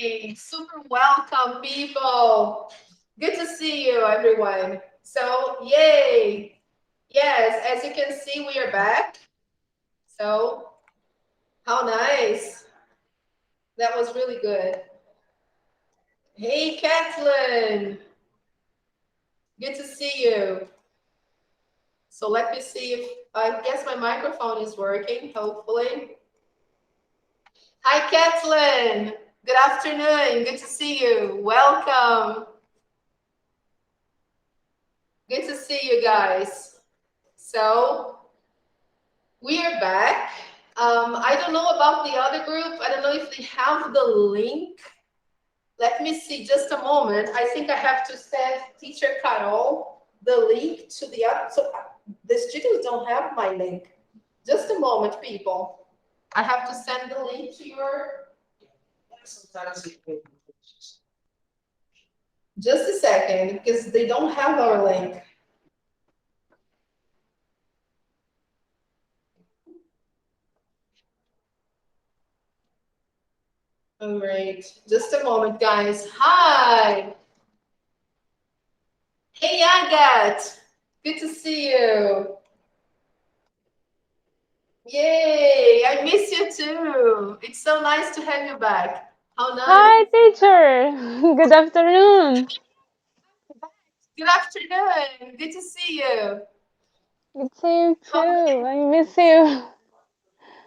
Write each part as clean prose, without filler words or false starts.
Yay! Super welcome, people. Good to see you, everyone. So, yay! Yes, as you can see, we are back. So, how nice. That was really good. Hey, Kathleen. Good to see you. So let me see if, I guess my microphone is working, hopefully. Hi, Kathleen. Good afternoon. Good to see you. Welcome. Good to see you guys. So we are back. I don't know about the other group. I don't know if they have the link. Let me see just a moment. I think I have to send Teacher Carol the link to the other. So the students don't have my link. Just a moment, people. I have to send the link to your. Just a second, because they don't have our link. All right, just a moment, guys. Hi. Hey, Agat. Good to see you. Yay, I miss you too. It's so nice to have you back. How nice. Hi, teacher. Good afternoon. Good afternoon. Good to see you. Good to see you too. I miss you.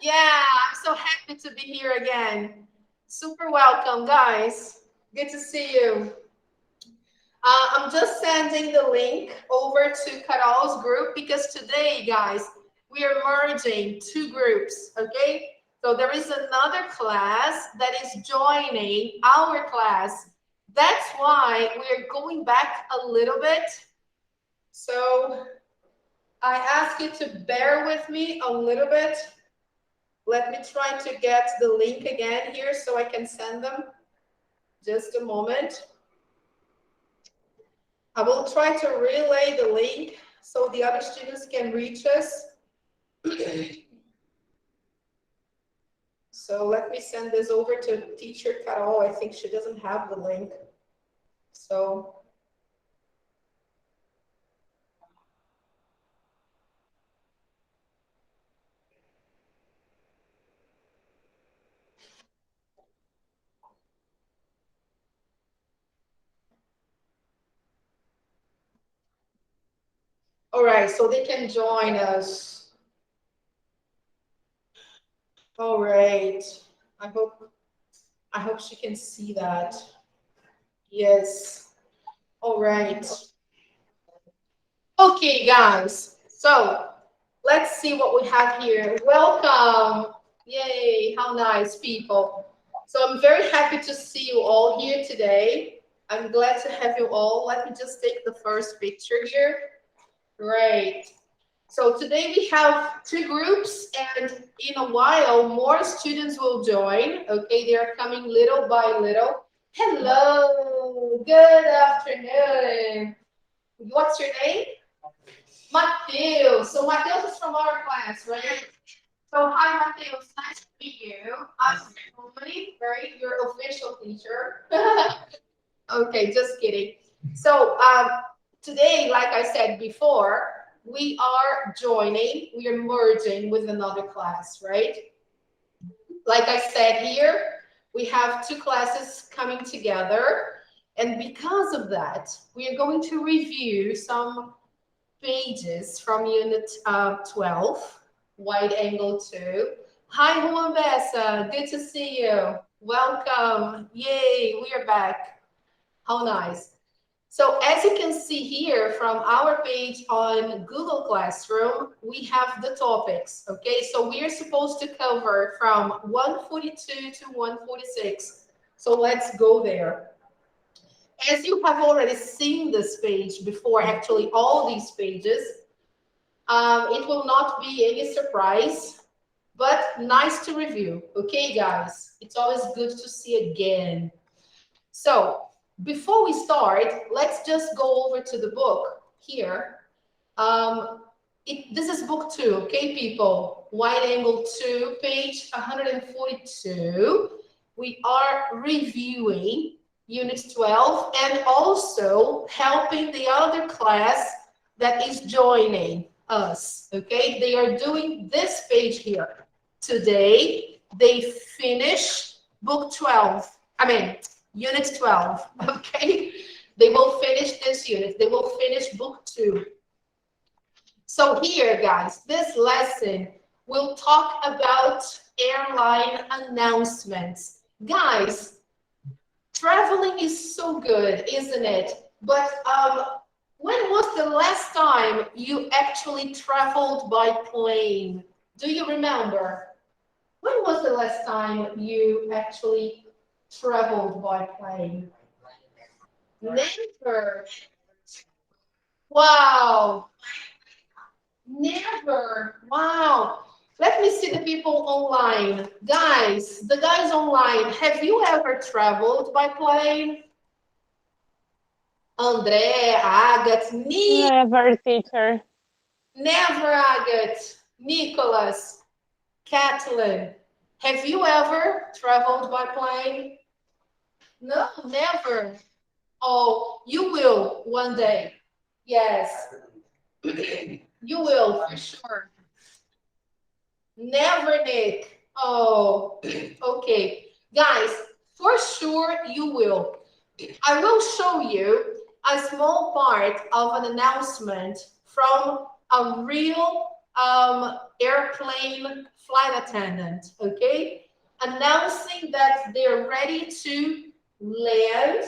Yeah, I'm so happy to be here again. Super welcome, guys. Good to see you. I'm just sending the link over to Carol's group because today, guys, we are merging two groups, okay? So there is another class that is joining our class. That's why we're going back a little bit. So I ask you to bear with me a little bit. Let me try to get the link again here so I can send them. Just a moment. I will try to relay the link so the other students can reach us. So let me send this over to Teacher Carol. I think she doesn't have the link. So all right, so they can join us. All right. I hope she can see that. Yes. All right. Okay, guys. So let's see what we have here. Welcome. Yay, how nice, people. So I'm very happy to see you all here today. I'm glad to have you all. Let me just take the first picture here. Great. So today we have two groups, and in a while more students will join. Okay, they are coming little by little. Hello, good afternoon. What's your name? Mateus. So Mateus is from our class, right? So hi, Mateus. Nice to meet you. I'm Tony, right? Your official teacher. Okay, just kidding. So today, like I said before, we are joining, we are merging with another class, right? Like I said here, we have two classes coming together. And because of that, we are going to review some pages from Unit 12, Wide Angle 2. Hi, Juan Bessa. Good to see you. Welcome. Yay, we are back. How nice. So as you can see here from our page on Google Classroom, we have the topics, okay? So we are supposed to cover from 142 to 146. So let's go there. As you have already seen this page before, actually all these pages, it will not be any surprise, but nice to review. Okay, guys, it's always good to see again. So before we start, let's just go over to the book here. This is book 2, okay, people? Wide Angle 2, page 142. we are reviewing Unit 12 and also helping the other class that is joining us, okay? They are doing this page here. Today, they finish book 12, Unit 12, okay? They will finish this unit. They will finish book 2. So here, guys, this lesson will talk about airline announcements. Guys, traveling is so good, isn't it? But when was the last time you actually traveled by plane? Do you remember? When was the last time you actually traveled by plane? Never. Wow. Never. Wow. Let me see the people online. Guys, the guys online, have you ever traveled by plane? André, Agathe, Never, teacher. never, Agathe. Nicholas, Kathleen, have you ever traveled by plane? No, never. Oh, you will one day. Yes, you will for sure. Never, Nick. Oh, okay. Guys, for sure you will. I will show you a small part of an announcement from a real airplane flight attendant, okay? Announcing that they're ready to land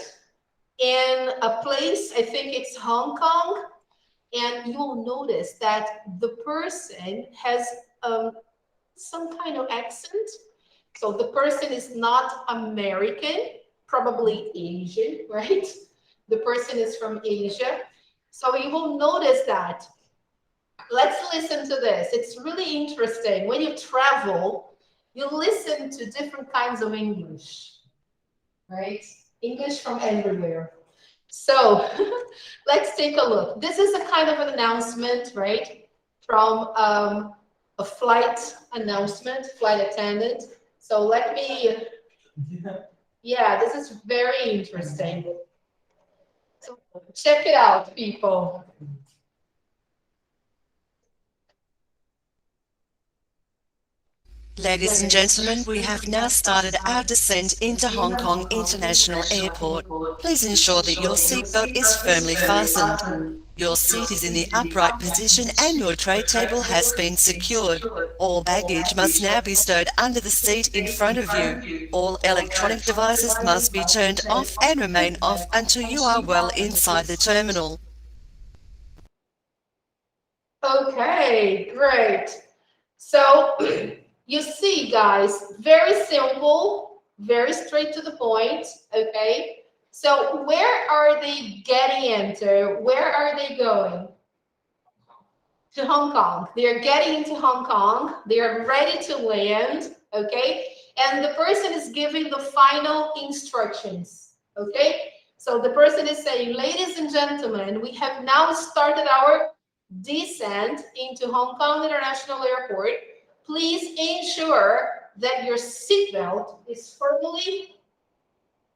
in a place, I think it's Hong Kong, and you'll notice that the person has some kind of accent. So the person is not American, probably Asian, right? The person is from Asia. So you will notice that. Let's listen to this. It's really interesting. When you travel, you listen to different kinds of English, right? English from everywhere. So let's take a look. This is a kind of an announcement, right? From a flight announcement, flight attendant. So let me, yeah, this is very interesting. So check it out, people. Ladies and gentlemen, we have now started our descent into Hong Kong International Airport. Please ensure that your seatbelt is firmly fastened. Your seat is in the upright position and your tray table has been secured. All baggage must now be stowed under the seat in front of you. All electronic devices must be turned off and remain off until you are well inside the terminal. Okay, great. So you see, guys, very simple, very straight to the point, okay? So where are they getting into? Where are they going? To Hong Kong. They're getting into Hong Kong. They're ready to land, okay? And the person is giving the final instructions, okay? So the person is saying, ladies and gentlemen, we have now started our descent into Hong Kong International Airport. Please ensure that your seatbelt is firmly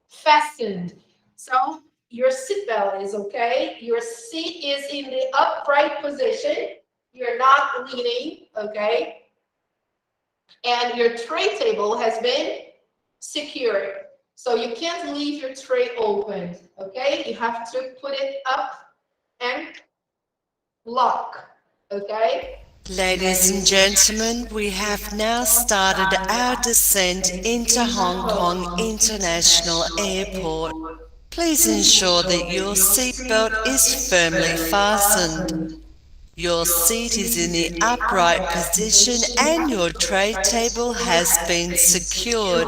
fastened. So your seatbelt is okay. Your seat is in the upright position. You're not leaning, okay? And your tray table has been secured. So you can't leave your tray open, okay? You have to put it up and lock, okay? Ladies and gentlemen, we have now started our descent into Hong Kong International Airport. Please ensure that your seatbelt is firmly fastened. Your seat is in the upright position and your tray table has been secured.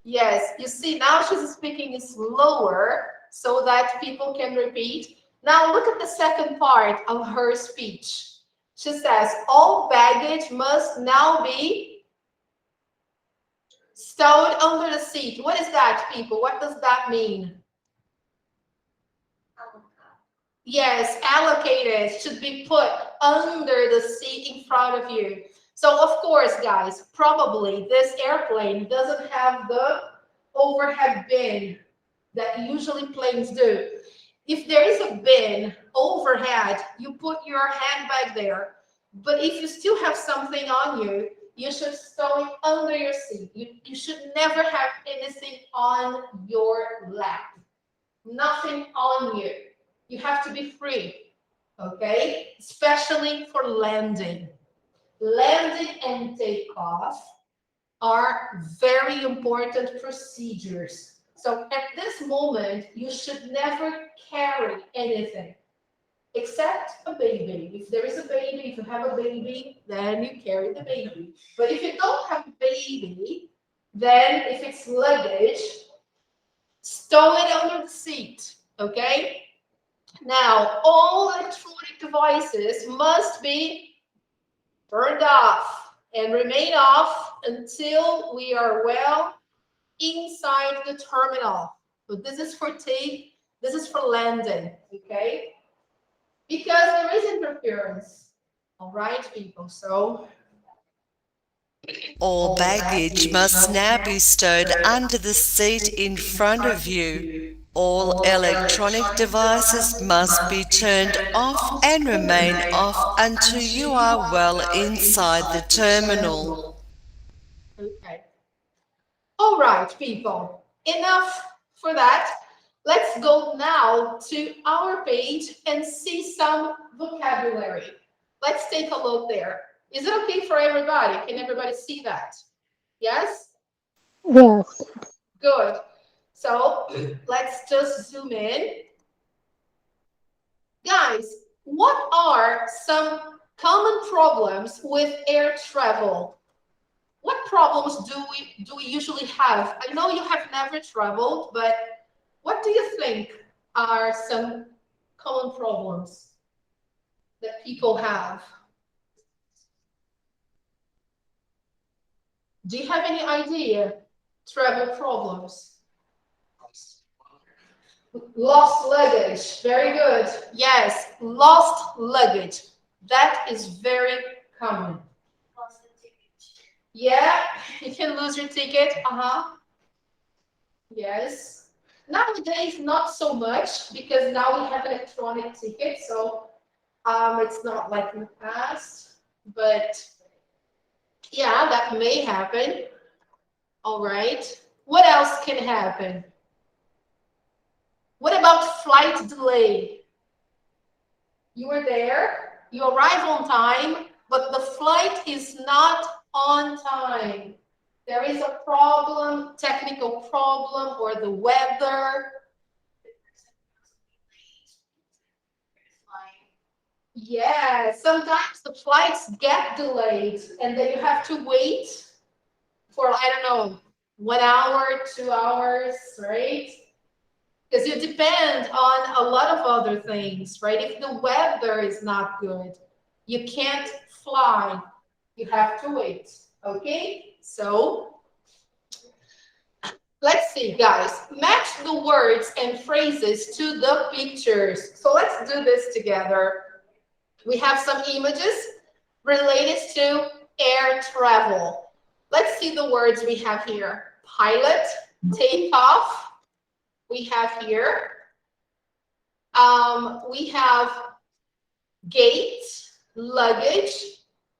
Yes, you see, now she's speaking slower so that people can repeat. Now look at the second part of her speech. She says, all baggage must now be stowed under the seat. What is that, people? What does that mean? Yes, allocated, should be put under the seat in front of you. So of course, guys, probably this airplane doesn't have the overhead bin that usually planes do. If there is a bin overhead, you put your handbag there. But if you still have something on you, you should stow it under your seat. You should never have anything on your lap. Nothing on you. You have to be free, okay? Especially for landing. Landing and takeoff are very important procedures. So at this moment, you should never carry anything except a baby. If there is a baby, if you have a baby, then you carry the baby. But if you don't have a baby, then if it's luggage, stow it under the seat, okay? Now, all electronic devices must be turned off and remain off until we are well inside the terminal. So this is for this is for landing, okay? Because there is interference. All right, people. So All baggage must now be stowed under the seat in front of you. All electronic devices must be turned off and remain off until you are well inside the terminal. okay. All right, people. Enough for that. Let's go now to our page and see some vocabulary. Let's take a look there. Is it okay for everybody? Can everybody see that? Yes? Yes. Good. So let's just zoom in. Guys, what are some common problems with air travel? What problems do we usually have? I know you have never traveled, but what do you think are some common problems that people have? Do you have any idea? Travel problems. Lost luggage. Very good. Yes, lost luggage. That is very common. Yeah, you can lose your ticket. Yes. Nowadays, not so much because now we have electronic tickets, so it's not like in the past. But yeah, that may happen. All right. What else can happen? What about flight delay? You were there, you arrive on time, but the flight is not on time. There is a problem, technical problem, or the weather. Yeah, sometimes the flights get delayed and then you have to wait for, I don't know, 1 hour, 2 hours, right? Because you depend on a lot of other things, right? If the weather is not good, you can't fly. You have to wait, okay? So let's see, guys. Match the words and phrases to the pictures. So let's do this together. We have some images related to air travel. Let's see the words we have here. Pilot, takeoff. We have here. We have gate, luggage,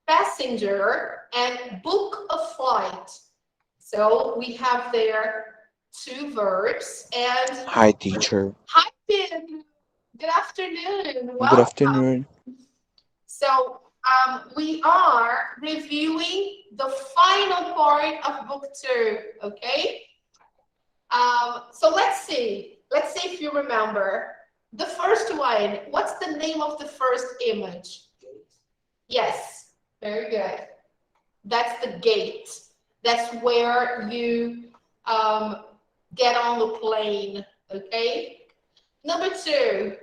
passenger, and book a flight. So we have there 2 verbs and Hi, teacher. hi, Pedro. Good afternoon. Welcome. Good afternoon. So we are reviewing the final part of book 2, okay? So let's see if you remember. The first one, what's the name of the first image? Yes, very good. That's the gate. That's where you get on the plane, okay? Number 2,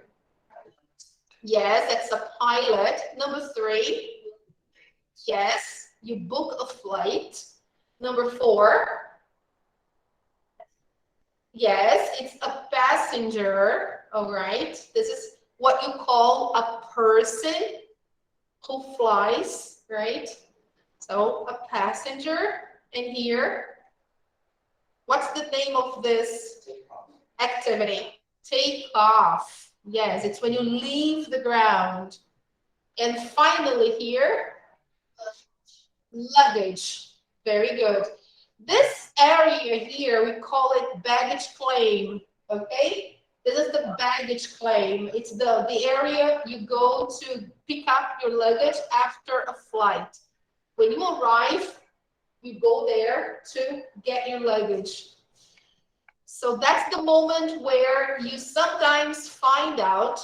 yes, that's a pilot. Number 3, yes, you book a flight. Number 4, yes, it's a passenger, all right? This is what you call a person who flies, right? So a passenger in here. What's the name of this activity? Take off. Yes, it's when you leave the ground. And finally here, luggage. Very good. This area here, we call it baggage claim, okay? This is the baggage claim. It's the area you go to pick up your luggage after a flight. When you arrive, you go there to get your luggage. So that's the moment where you sometimes find out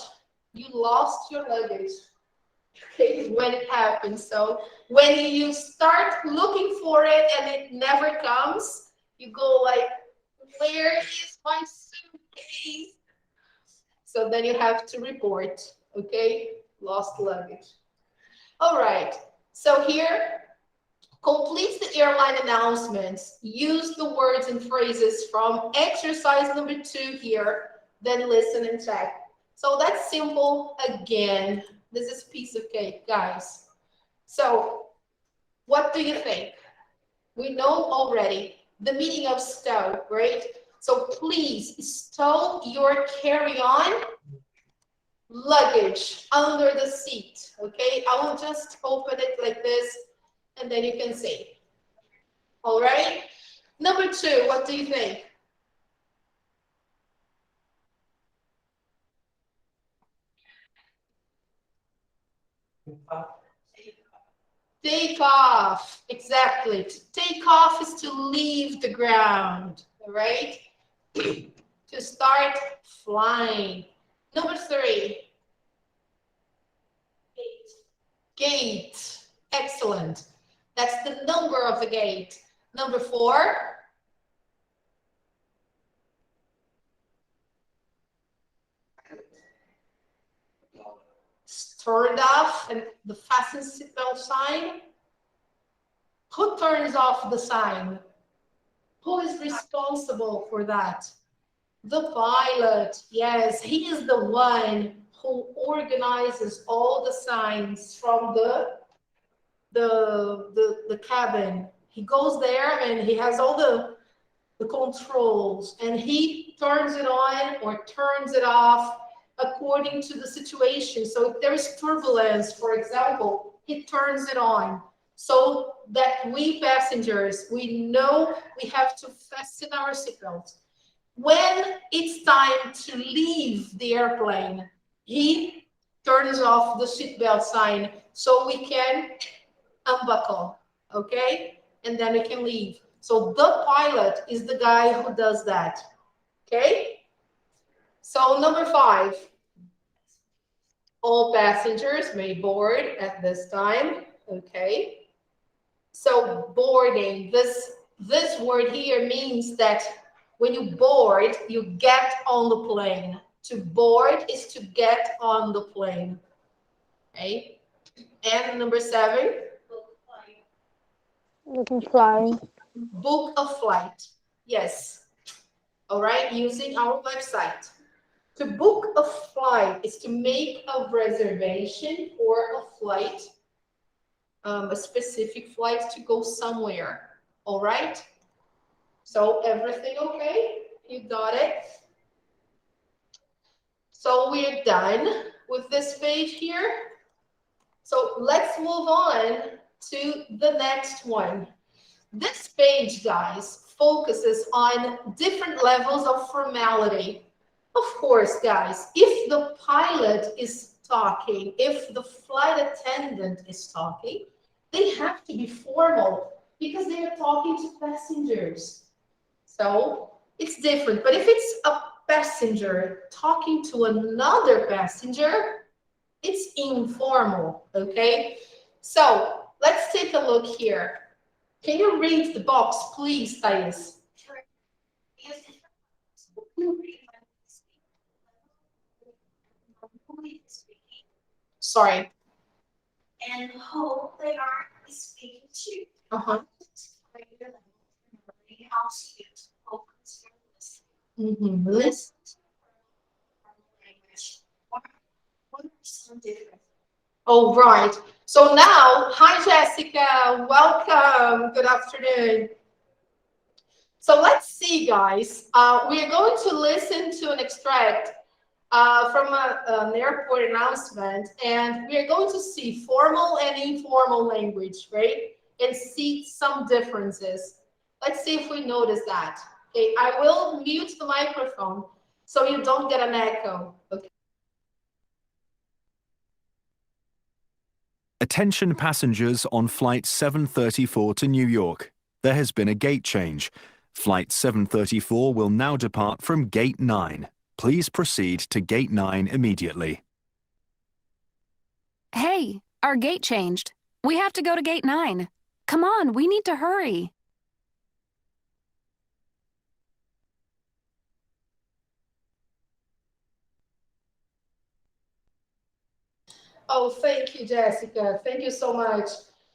you lost your luggage. Okay, when it happens. So when you start looking for it and it never comes, you go like, where is my suitcase? So then you have to report, okay, lost luggage. All right, so here, complete the airline announcements. Use the words and phrases from exercise number 2 here, then listen and check. So that's simple again. This is piece of cake, guys. So what do you think? We know already the meaning of stow, right? So please stow your carry-on luggage under the seat, okay? I will just open it like this and then you can see. All right? Number 2, what do you think? Take off, exactly. To take off is to leave the ground, all right? To start flying. Number 3. Gate. Excellent. That's the number of the gate. Number 4. Turned off and the fasten seatbelt sign. Who turns off the sign? Who is responsible for that? The pilot. Yes, he is the one who organizes all the signs from the cabin. He goes there and he has all the controls and he turns it on or turns it off according to the situation. So if there is turbulence, for example, he turns it on so that we passengers, we know we have to fasten our seatbelts. When it's time to leave the airplane, he turns off the seatbelt sign so we can unbuckle, okay? And then we can leave. So the pilot is the guy who does that, okay? So number 5, all passengers may board at this time, okay? So boarding, this word here means that when you board, you get on the plane. To board is to get on the plane, okay? And number 7, Looking flying. book a flight. Yes. All right, using our website. To book a flight is to make a reservation for a flight, a specific flight to go somewhere. All right. So everything okay? You got it? So we're done with this page here. So let's move on to the next one. This page, guys, focuses on different levels of formality. Of course, guys, if the pilot is talking, if the flight attendant is talking, they have to be formal because they are talking to passengers. So it's different. But if it's a passenger talking to another passenger, it's informal, okay? So let's take a look here. Can you read the box, please, Thais? Sure. Sorry. And who they are speaking to. Uh-huh. Helps you to focus your listening. Mm-hmm. Listen to language. What are some difference? Oh, right. So now, hi Jessica, welcome, good afternoon. So let's see, guys. We are going to listen to an extract from an airport announcement, and we are going to see formal and informal language, right? And see some differences. Let's see if we notice that. Okay, I will mute the microphone so you don't get an echo. Okay. Attention passengers on Flight 734 to New York. There has been a gate change. Flight 734 will now depart from Gate 9. Please proceed to Gate 9 immediately. Hey, our gate changed. We have to go to Gate 9. Come on, we need to hurry. Oh, thank you, Jessica. Thank you so much.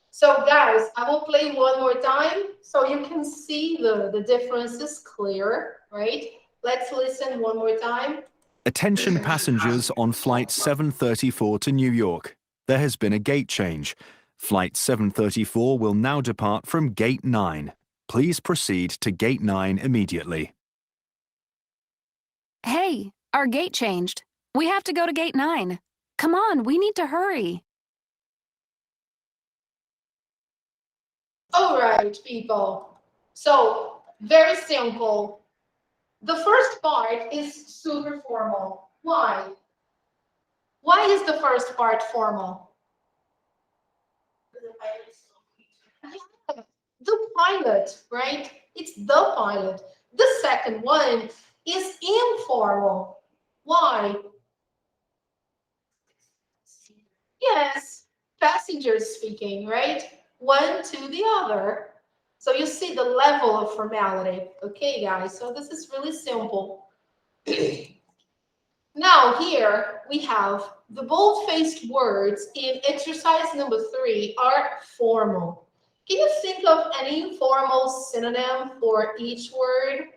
So guys, I will play one more time so you can see the differences clear, right? Let's listen one more time. Attention passengers on Flight 734 to New York. There has been a gate change. Flight 734 will now depart from Gate 9. Please proceed to Gate 9 immediately. Hey, our gate changed. We have to go to Gate 9. Come on, we need to hurry. All right, people. So very simple. The first part is super formal. Why? Why is the first part formal? The pilot, right? It's the pilot. The second one is informal. Why? Yes, passengers speaking, right? One to the other. So you see the level of formality. Okay, guys, so this is really simple. Now here we have the bold-faced words in exercise number 3 are formal. Can you think of an informal synonym for each word?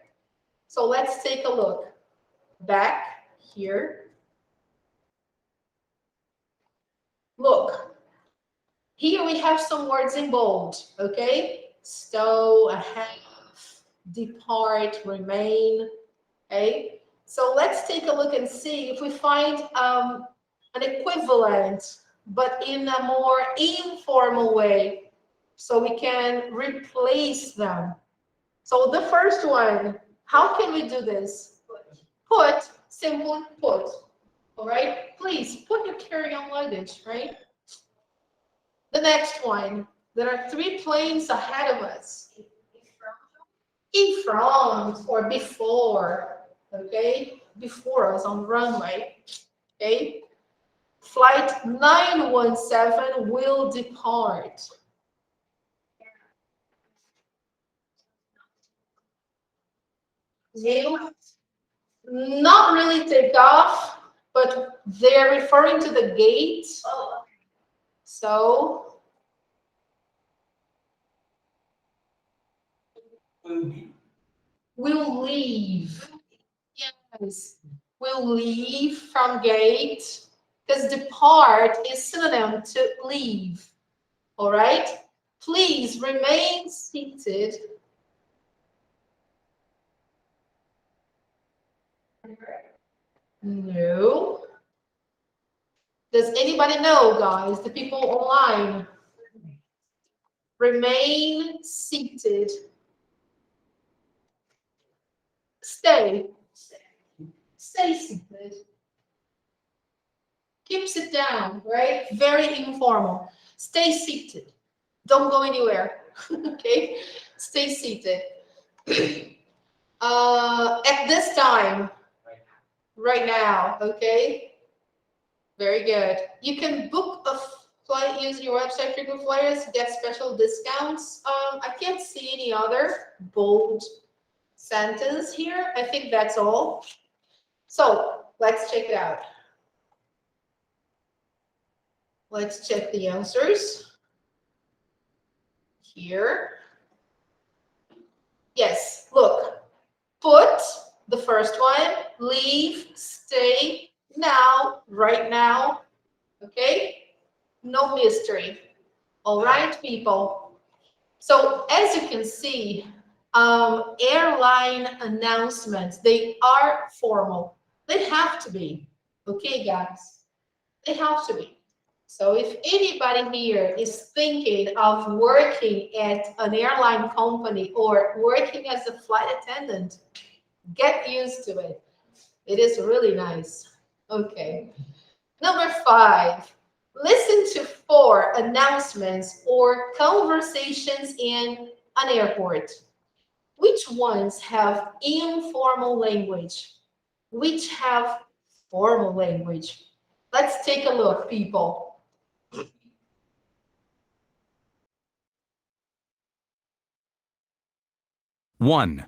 So let's take a look. Back here. Look. Here we have some words in bold, okay? Stow, a half, depart, remain, okay? So let's take a look and see if we find an equivalent, but in a more informal way, so we can replace them. So the first one, how can we do this? Put, simply put, all right? Please put your carry-on luggage, right? The next one, there are 3 planes ahead of us. In front or before, okay? Before us on the runway, okay? Flight 917 will depart. Will not really take off, but they're referring to the gate. So we'll leave. Yes, we'll leave from gate because depart is synonym to leave. All right. Please remain seated. No. Does anybody know, guys? The people online. Remain seated. Stay. Stay seated. Keep sit down, right? Very informal. Stay seated. Don't go anywhere. Okay? Stay seated. At this time, right now, okay? Very good. You can book a flight using your website frequent flyers, get special discounts. I can't see any other bold sentence here. I think that's all. So let's check it out. Let's check the answers. Here. Yes, look. Put, the first one, leave, stay, now, right now. Okay? No mystery. All right, people. So as you can see, airline announcements, they are formal. They have to be. Okay, guys? They have to be. So if anybody here is thinking of working at an airline company or working as a flight attendant, get used to it. It is really nice. Okay. Number 5, listen to 4 announcements or conversations in an airport. Which ones have informal language? Which have formal language? Let's take a look, people. 1.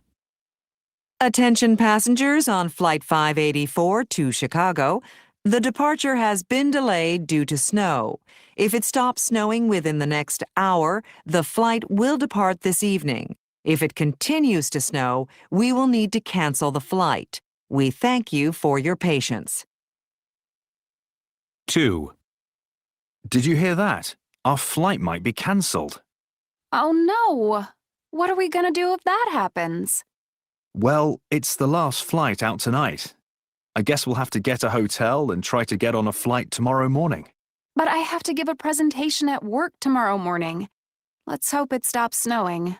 Attention passengers on Flight 584 to Chicago. The departure has been delayed due to snow. If it stops snowing within the next hour, the flight will depart this evening. If it continues to snow, we will need to cancel the flight. We thank you for your patience. 2. Did you hear that? Our flight might be cancelled. Oh no! What are we gonna do if that happens? Well, it's the last flight out tonight. I guess we'll have to get a hotel and try to get on a flight tomorrow morning. But I have to give a presentation at work tomorrow morning. Let's hope it stops snowing.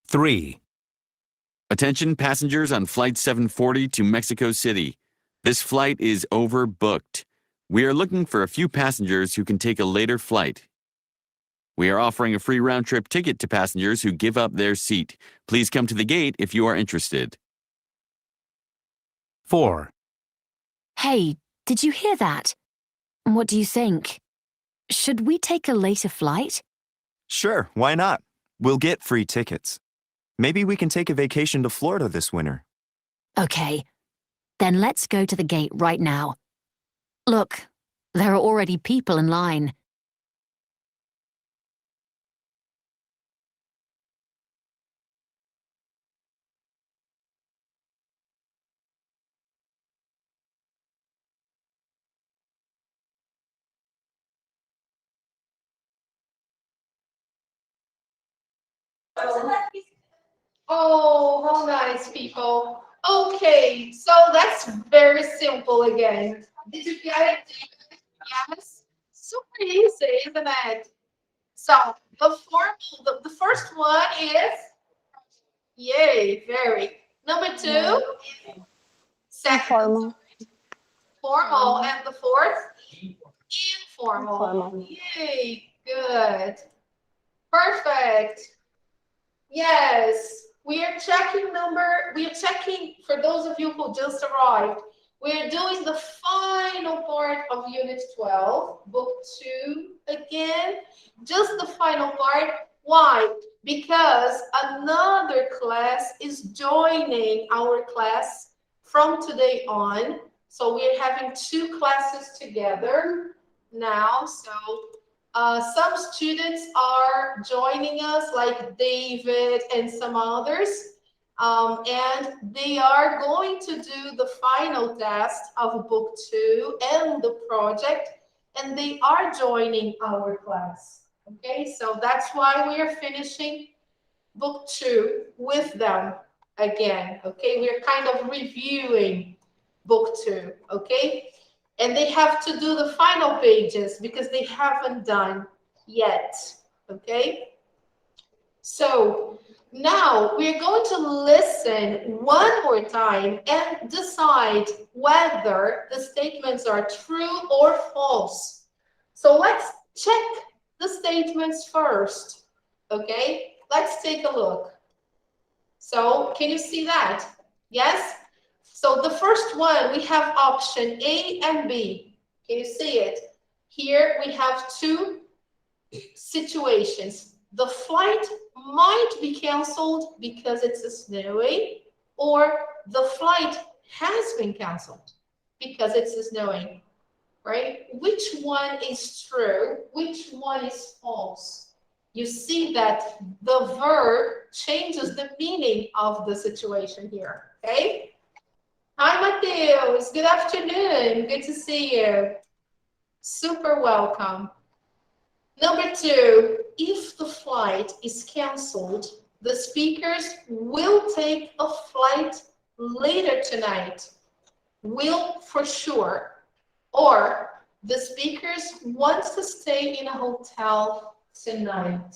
3. Attention passengers on Flight 740 to Mexico City. This flight is overbooked. We are looking for a few passengers who can take a later flight. We are offering a free round-trip ticket to passengers who give up their seat. Please come to the gate if you are interested. 4. Hey, did you hear that? What do you think? Should we take a later flight? Sure, why not? We'll get free tickets. Maybe we can take a vacation to Florida this winter. Okay, then let's go to the gate right now. Look, there are already people in line. Oh, how nice, people. Okay, so that's very simple again. Did you get it? Yes? Super easy, isn't it? So the first one is, yay, very. Number 2, second, Informal. formal, and the fourth, informal. Informal. Yay, good. Perfect. Yes, we are checking for those of you who just arrived, we're doing the final part of Unit 12, Book 2 again, just the final part. Why? Because another class is joining our class from today on. So we're having 2 classes together now. So some students are joining us, like David and some others, and they are going to do the final test of Book 2 and the project, and they are joining our class. Okay, so that's why we are finishing Book 2 with them again. Okay, we're kind of reviewing Book 2. Okay. And they have to do the final pages because they haven't done yet, okay? So now we're going to listen one more time and decide whether the statements are true or false. So let's check the statements first, okay? Let's take a look. So can you see that? Yes? So the first one, we have option A and B. Can you see it? Here we have 2 situations. The flight might be canceled because it's snowing, or the flight has been canceled because it's snowing, right? Which one is true? Which one is false? You see that the verb changes the meaning of the situation here, okay? Hi, Mateus. Good afternoon. Good to see you. Super welcome. Number 2, if the flight is canceled, the speakers will take a flight later tonight. Will for sure. Or the speakers want to stay in a hotel tonight.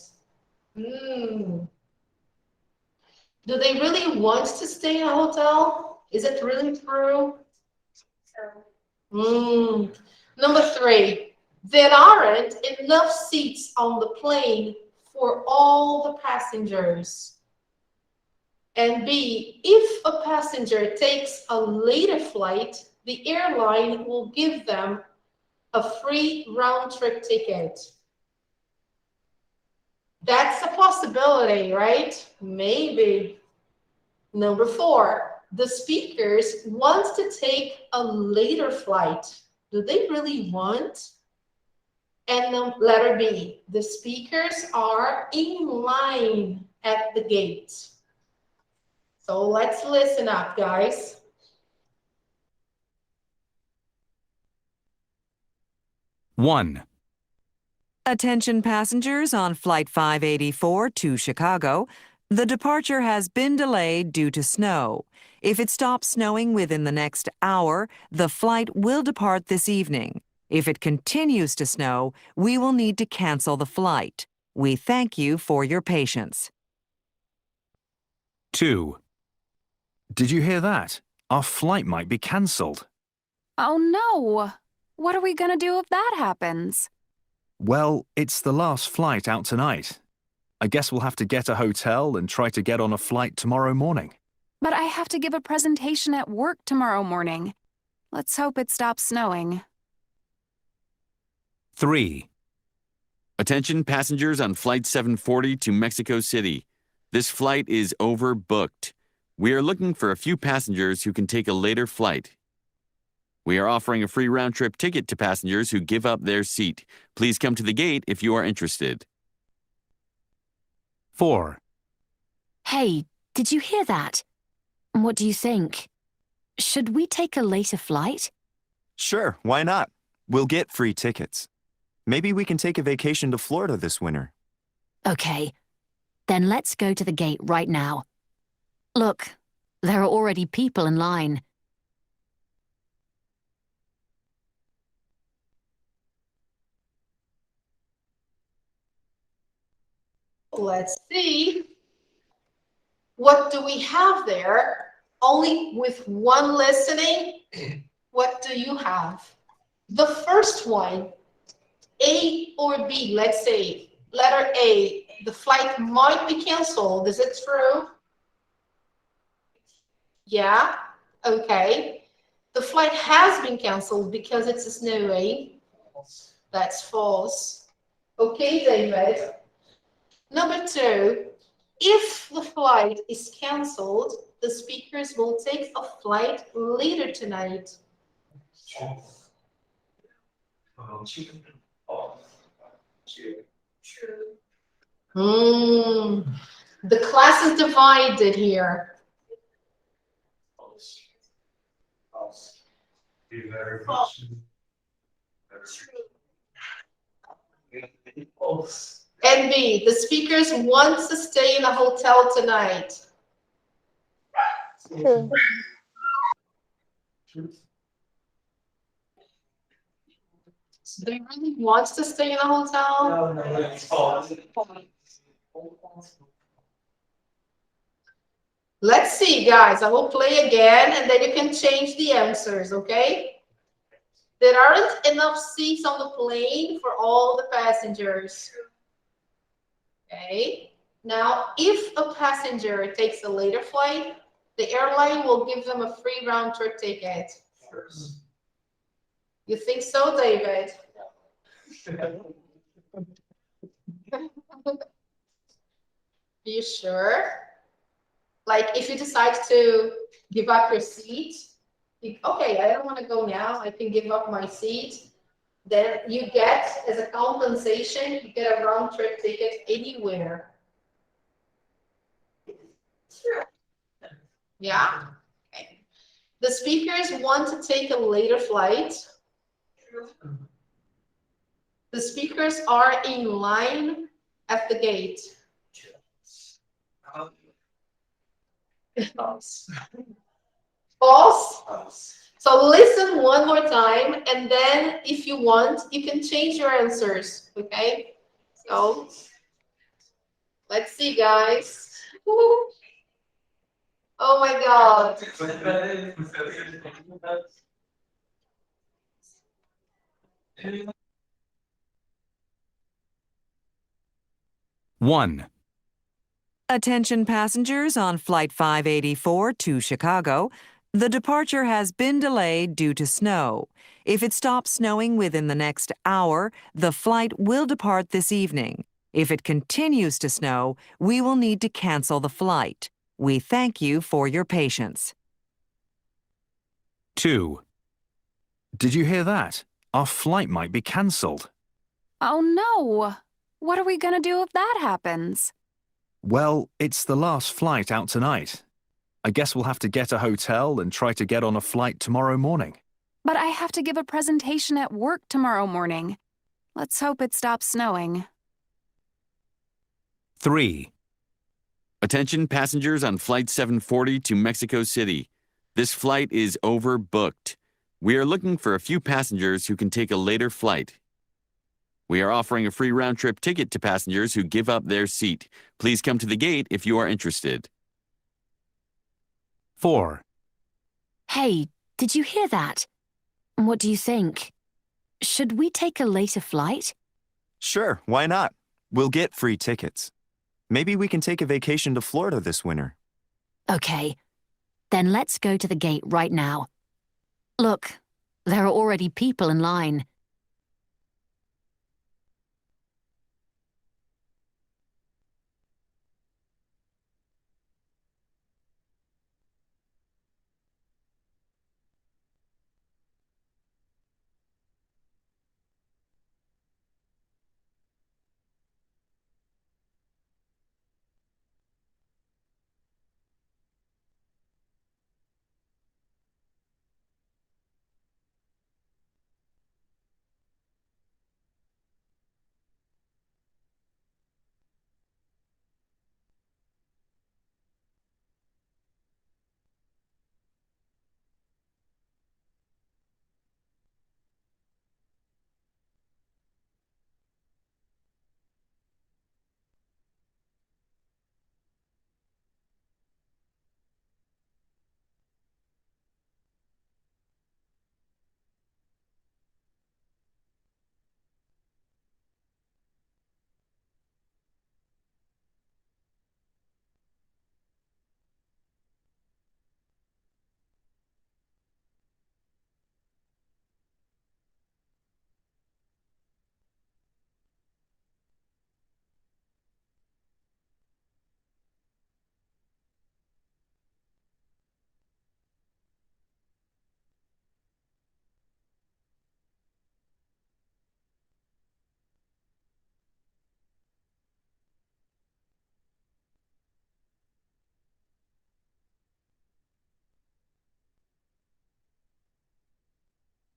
Do they really want to stay in a hotel? Is it really true? Number 3, there aren't enough seats on the plane for all the passengers. And B, if a passenger takes a later flight, the airline will give them a free round-trip ticket. That's a possibility, right? Maybe. Number 4, the speakers want to take a later flight. Do they really want? And letter B, the speakers are in line at the gate. So let's listen up, guys. One. Attention passengers on Flight 584 to Chicago. The departure has been delayed due to snow. If it stops snowing within the next hour, the flight will depart this evening. If it continues to snow, we will need to cancel the flight. We thank you for your patience. 2. Did you hear that? Our flight might be cancelled. Oh no! What are we gonna do if that happens? Well, it's the last flight out tonight. I guess we'll have to get a hotel and try to get on a flight tomorrow morning. But I have to give a presentation at work tomorrow morning. Let's hope it stops snowing. 3. Attention passengers on Flight 740 to Mexico City. This flight is overbooked. We are looking for a few passengers who can take a later flight. We are offering a free round-trip ticket to passengers who give up their seat. Please come to the gate if you are interested. 4. Hey, did you hear that? What do you think? Should we take a later flight? Sure, why not? We'll get free tickets. Maybe we can take a vacation to Florida this winter. Okay, then let's go to the gate right now. Look, there are already people in line. Let's see. What do we have there? Only with one listening? What do you have? The first one, A or B, let's say, letter A, the flight might be canceled. Is it true? Yeah, okay. The flight has been canceled because it's snowing. That's false. Okay, David. Number 2, if the flight is canceled, the speakers will take a flight later tonight. The class is divided here. And B, the speakers want to stay in a hotel tonight. True. Do you really want to stay in a hotel? Let's see, guys. I will play again, and then you can change the answers, okay? There aren't enough seats on the plane for all the passengers. Okay. Now, if a passenger takes a later flight, the airline will give them a free round-trip ticket. You think so, David? You sure? Like, if you decide to give up your seat, okay, I don't want to go now, I can give up my seat. Then you get, as a compensation, you get a round-trip ticket anywhere. Sure. Yeah? Okay. The speakers want to take a later flight. The speakers are in line at the gate. False. So listen one more time, and then if you want, you can change your answers, okay? So let's see, guys. Oh my God. 1. Attention passengers on Flight 584 to Chicago. The departure has been delayed due to snow. If it stops snowing within the next hour, the flight will depart this evening. If it continues to snow, we will need to cancel the flight. We thank you for your patience. 2. Did you hear that? Our flight might be cancelled. Oh no! What are we gonna do if that happens? Well, it's the last flight out tonight. I guess we'll have to get a hotel and try to get on a flight tomorrow morning. But I have to give a presentation at work tomorrow morning. Let's hope it stops snowing. 3. Attention passengers on Flight 740 to Mexico City. This flight is overbooked. We are looking for a few passengers who can take a later flight. We are offering a free round-trip ticket to passengers who give up their seat. Please come to the gate if you are interested. 4. Hey, did you hear that? What do you think? Should we take a later flight? Sure, why not? We'll get free tickets. Maybe we can take a vacation to Florida this winter. Okay, then let's go to the gate right now. Look, there are already people in line.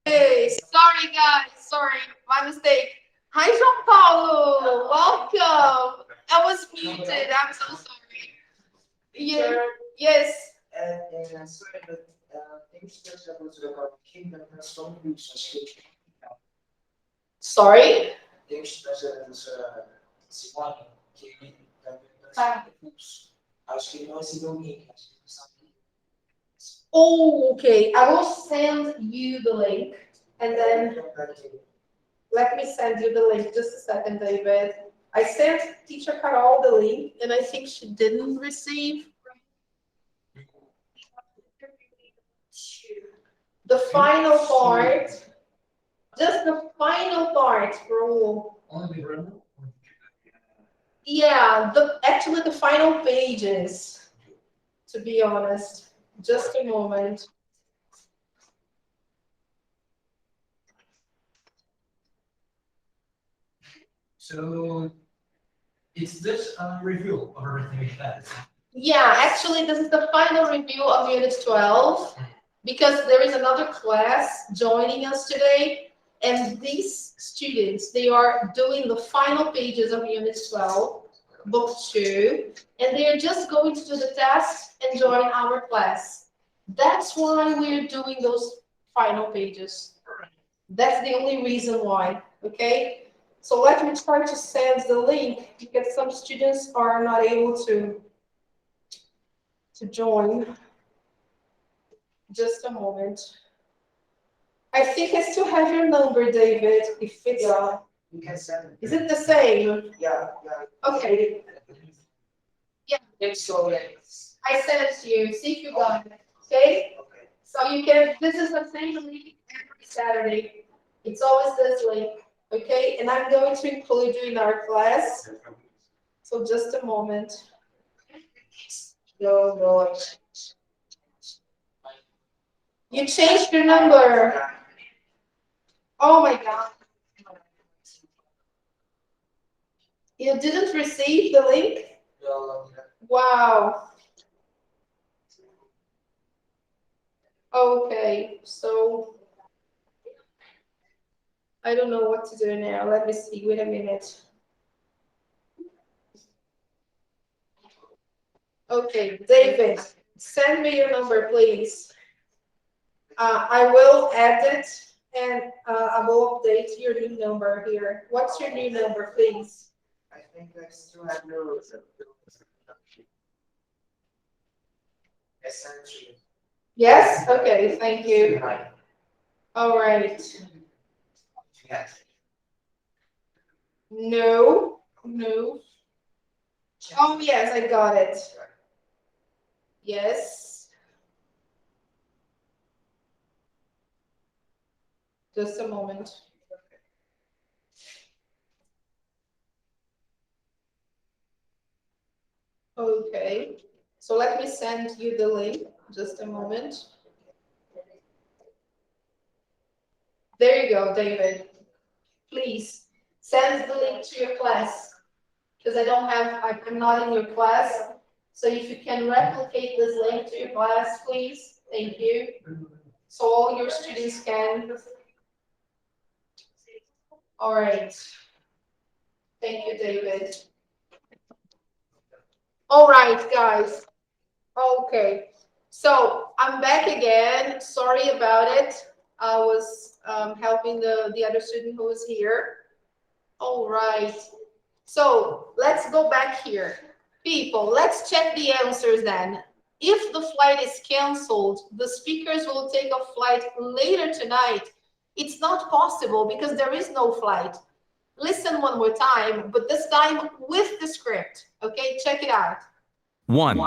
Hey, sorry guys, sorry, my mistake. Hi, João Paulo, welcome. I was muted, I'm so sorry. Yeah, yes. Sorry? Oh, okay. I will send you the link and then let me send you the link. Just a second, David. I sent teacher Carol the link and I think she didn't receive the final part. Just the final part, bro. Yeah, actually the final pages, to be honest. Just a moment. So is this a review of everything we had? Yeah, actually this is the final review of Unit 12 because there is another class joining us today And these students, they are doing the final pages of Unit 12, Book 2, and they are just going to do the test and join our class. That's why we're doing those final pages. That's the only reason why, okay? So let me try to send the link because some students are not able to join. Just a moment. I think I still have your number, David, if it's You can send it. Is it the same? Yeah. Okay. Yeah. It's so I sent it to you. See if you got it. Okay? Okay. So you can, this is the same link every Saturday. It's always this link. Okay? And I'm going to include you in our class. So just a moment. No. You changed your number. Oh my God. You didn't receive the link? No. Wow. Okay, so I don't know what to do now. Let me see. Wait a minute. Okay, David, send me your number, please. I will add it and I will update your new number here. What's your new number, please? I think I still have no. Essentially. Yes? Okay, thank you. All right. Yes. No. Oh, yes, I got it. Yes. Just a moment. Okay, so let me send you the link. Just a moment. There you go, David. Please send the link to your class because I'm not in your class. So if you can replicate this link to your class, please. Thank you. So all your students can. All right. Thank you, David. All right, guys. Okay. So I'm back again. Sorry about it. I was helping the other student who was here. All right. So let's go back here. People, let's check the answers then. If the flight is canceled, the speakers will take a flight later tonight. It's not possible because there is no flight. Listen one more time, but this time with the script. Okay, check it out. 1.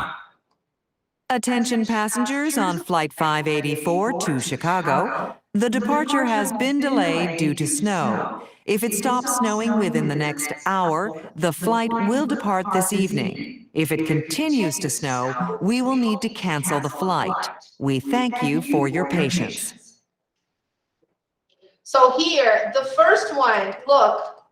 Attention passengers on Flight 584 to Chicago. The departure has been delayed due to snow. If it stops snowing within the next hour, the flight will depart this evening. If it continues to snow, we will need to cancel the flight. We thank you for your patience. So here, the first one, look,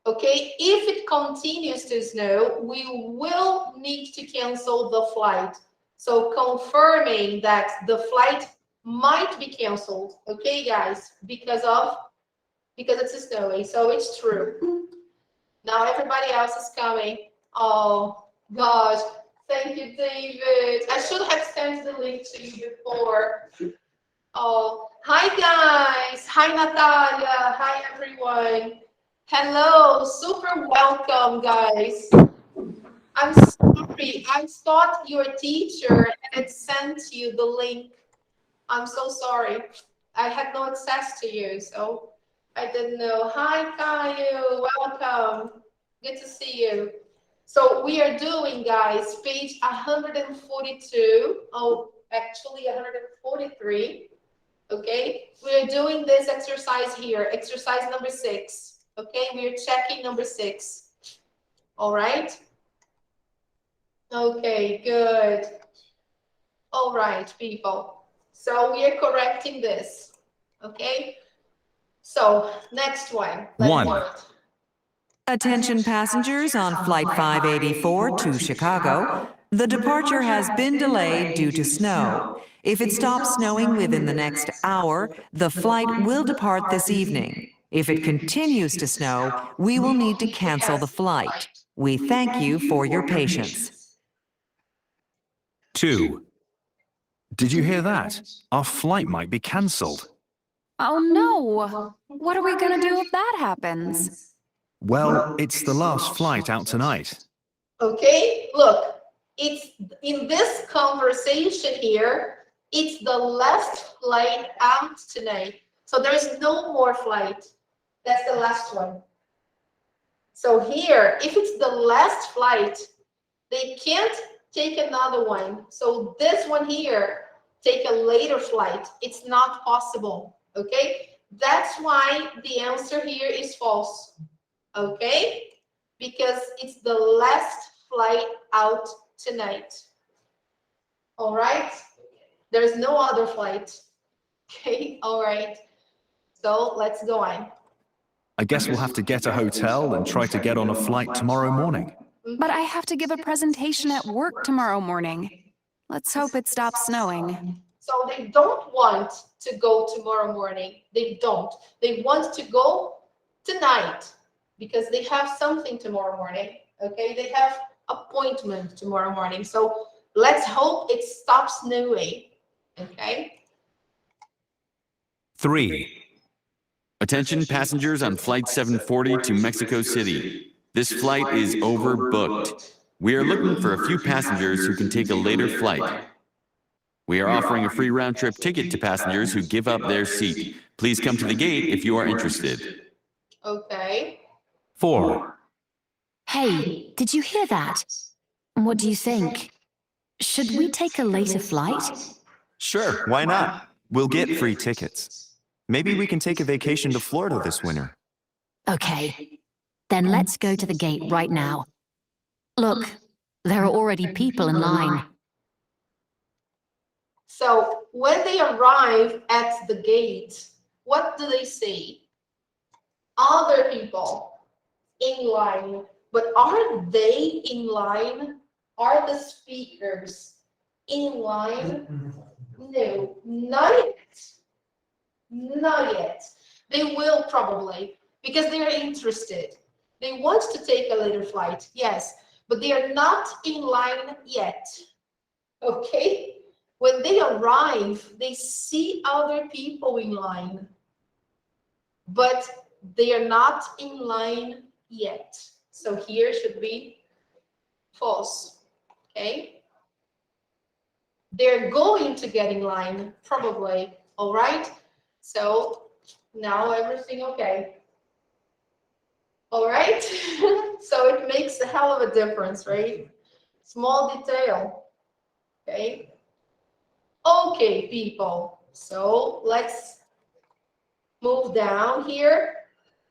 okay, if it continues to snow, we will need to cancel the flight. So confirming that the flight might be canceled, okay, guys, because it's snowing, so it's true. Now everybody else is coming. Oh gosh, thank you, David. I should have sent the link to you before. Oh, hi guys. Hi Natalia. Hi everyone. Hello, super welcome, guys. I'm sorry, I thought your teacher had sent you the link. I'm so sorry. I had no access to you, so I didn't know. Hi, Caio, welcome. Good to see you. So we are doing, guys, page 142. Oh, actually 143. Okay, we're doing this exercise here, exercise number 6. Okay, we're checking number 6. All right. Okay, good. All right, people. So we are correcting this. Okay. So next one. Let's do it. Attention passengers on Flight 584 to Chicago. The departure has been delayed due to snow. If it stops snowing within the next hour, the flight will depart this evening. If it continues to snow, we will need to cancel the flight. We thank you for your patience. 2. Did you hear that? Our flight might be cancelled. Oh no! What are we gonna do if that happens? Well, it's the last flight out tonight. Okay, look, it's in this conversation here, it's the last flight out tonight. So there is no more flight. That's the last one. So here, if it's the last flight, they can't take another one. So this one here, take a later flight. It's not possible, okay? That's why the answer here is false, okay? Because it's the last flight out tonight. All right? There's no other flight. Okay, all right. So let's go on. I guess we'll have to get a hotel and try to get on a flight tomorrow morning. But I have to give a presentation at work tomorrow morning. Let's hope it stops snowing. So they don't want to go tomorrow morning. They don't. They want to go tonight because they have something tomorrow morning. Okay, they have appointment tomorrow morning. So let's hope it stops snowing. Okay. 3. Attention passengers on Flight 740 to Mexico City. This flight is overbooked. We are looking for a few passengers who can take a later flight. We are offering a free round-trip ticket to passengers who give up their seat. Please come to the gate if you are interested. Okay. 4. Hey, did you hear that? What do you think? Should we take a later flight? Sure, why not? We'll get free tickets. Maybe we can take a vacation to Florida this winter. Okay, then let's go to the gate right now. Look, there are already people in line. So when they arrive at the gate, what do they say? Other people in line. But are they in line? Are the speakers in line? No, not yet. Not yet. They will probably, because they are interested. They want to take a later flight, yes, but they are not in line yet. Okay? When they arrive, they see other people in line, but they are not in line yet. So here should be false. Okay? They're going to get in line, probably. All right? So now everything okay. All right? So it makes a hell of a difference, right? Small detail. Okay? Okay, people. So let's move down here.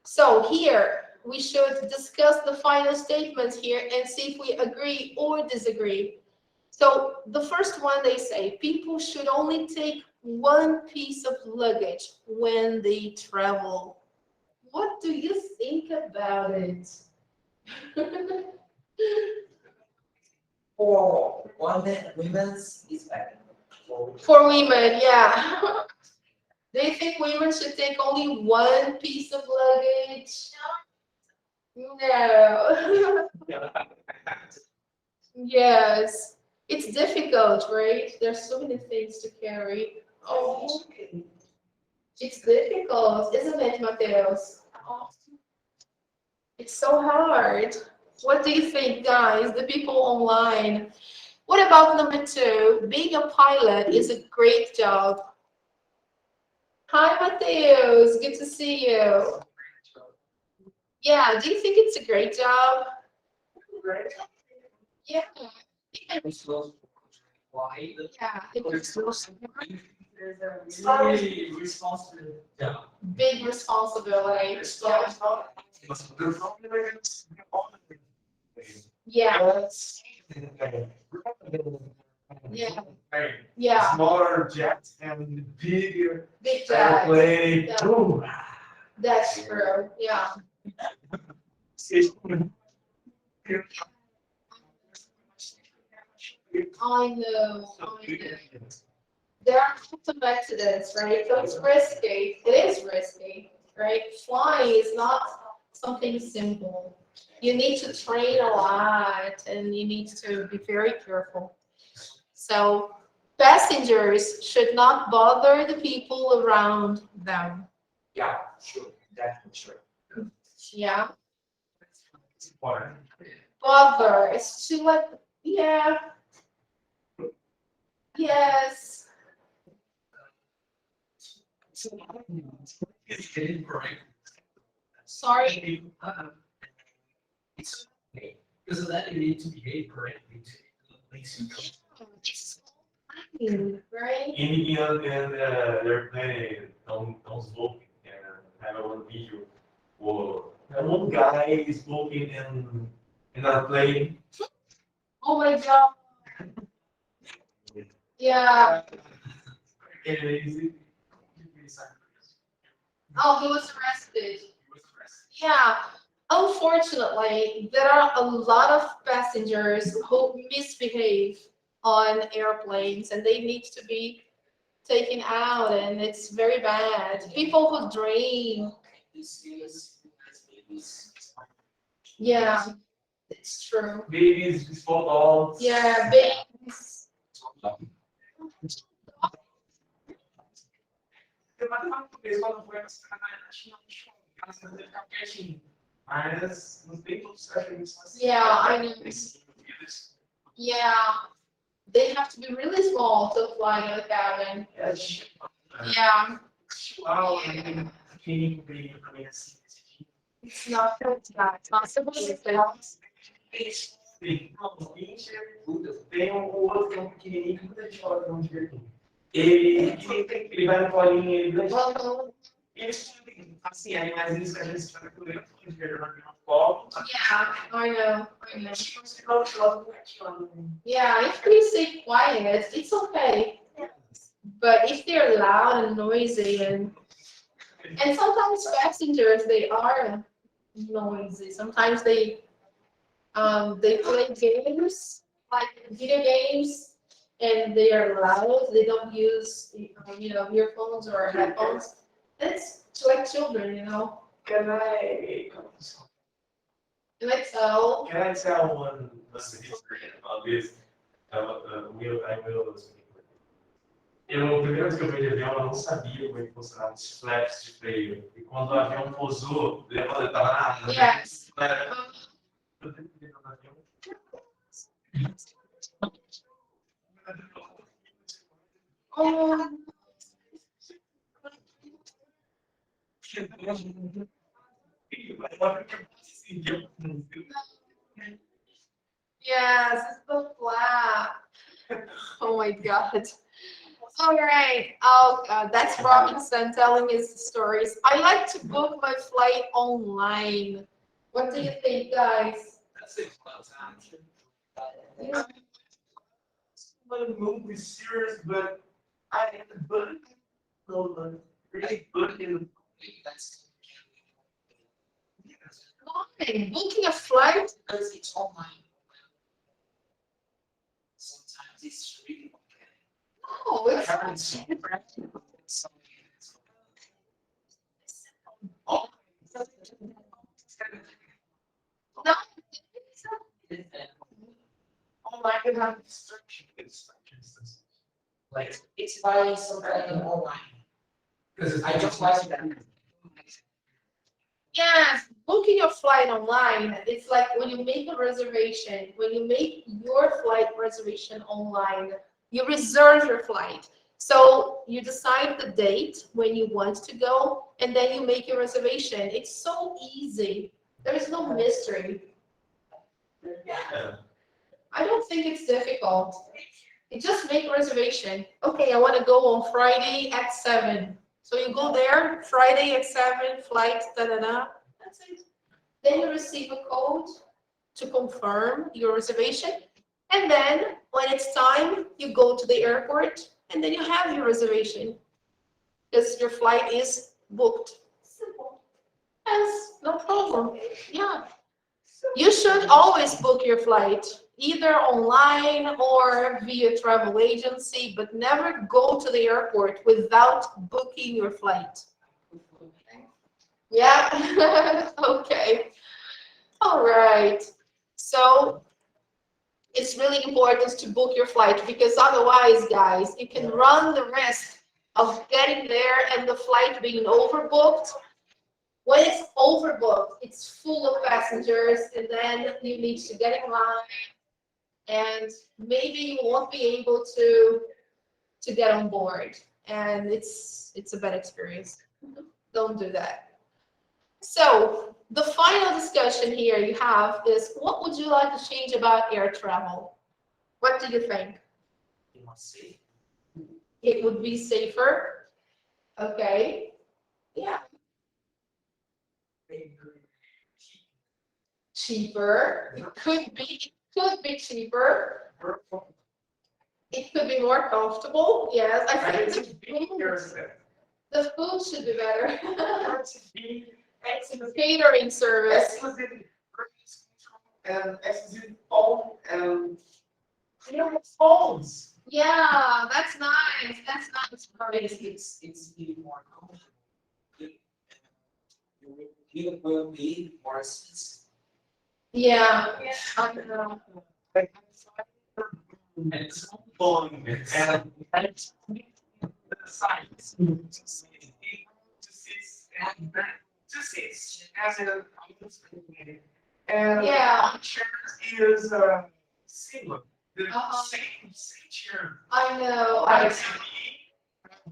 So here we should discuss the final statements here and see if we agree or disagree. So the first one, they say people should only take one piece of luggage when they travel. What do you think about it? For women's is better. For women, yeah. Do you think women should take only one piece of luggage? No. Yes. It's difficult, right? There's so many things to carry. Oh, it's difficult, isn't it, Mateus? Oh, it's so hard. What do you think, guys? The people online. What about number 2? Being a pilot is a great job. Hi, Mateus. Good to see you. Yeah, do you think it's a great job? Yeah. Why? Yeah, It's very responsible. Yeah. big responsibility. Yeah. Yeah. Yeah. Smaller jet and bigger Big jet. airplane. Yeah. Boom. That's true. Yeah. I know. there are some accidents, right? So it's risky. It is risky, right? Flying is not something simple. You need to train a lot and you need to be very careful. So passengers should not bother the people around them. Yeah, sure, definitely sure. Yeah, It's important. bother. It's too like, yeah, yes. It's getting correct. Sorry. It's okay. Because of that, you need to behave correctly to makes you Right? In the airplane, don't smoke. And I have one video where one guy is smoking in a plane. Oh my God. Yeah. Oh, he was arrested. Yeah. Unfortunately, there are a lot of passengers who misbehave on airplanes and they need to be taken out and it's very bad. People who drink. Yeah, it's true. Babies, small dogs. Yeah, babies. Yeah, I know. Yeah, they have to be really small to fly in the cabin. Yeah. It's not it's not supposed to Tem outro que é um pequenininho que muita gente fala que não divertido. Ele vai no colinho, ele assim, animais que a gente fala que eu não divertido no colo. Yeah, I know. Yeah, if we stay quiet, it's okay. But if they're loud and noisy and sometimes passengers, they are noisy. Sometimes they play games, like video games, and they are loud. They don't use, earphones or headphones. It's like children, Can I tell one secret about this? I will. A primeira vez que eu vi de avião, eu não sabia como é que funcionava os flaps de freio. E quando o avião pousou, eu estava na Yes. Oh. Yes, it's the flap. Oh my God. All right. Oh, that's Robinson telling his stories. I like to book my flight online. What do you think, guys? I'm movie serious, but I had to book. Really booking. Why? Booking a flight? Because it's online. Sometimes it's really No, it's not. online can have instructions. Like it's buying something online. Because I just watched that. Yes, booking your flight online, it's like when you make a reservation, when you make your flight reservation online, you reserve your flight. So you decide the date when you want to go, and then you make your reservation. It's so easy. There is no mystery. I don't think it's difficult. You just make a reservation. Okay, I want to go on Friday at 7. So you go there, Friday at 7, flight, da-da-da. That's it. Then you receive a code to confirm your reservation. And then when it's time, you go to the airport and then you have your reservation. Because your flight is booked. Simple. Yes, no problem. Yeah. You should always book your flight, either online or via travel agency, but never go to the airport without booking your flight. Yeah, okay. All right. So it's really important to book your flight because otherwise, guys, you can run the risk of getting there and the flight being overbooked. When it's overbooked, it's full of passengers, and then you need to get in line, and maybe you won't be able to get on board, and it's a bad experience. Don't do that. So the final discussion here you have is, what would you like to change about air travel? What do you think? It would be safer. Okay. Yeah. Cheaper. It could be cheaper. It could be more comfortable. Yes, I think the food should be better. Catering service. Exclusive phone and phones. Yeah, that's nice. That's nice. It's even more comfortable. You will be more expensive. Yeah. I know. It's fun and the size to sit as a and Yeah. one chair is similar. The same chair. I know.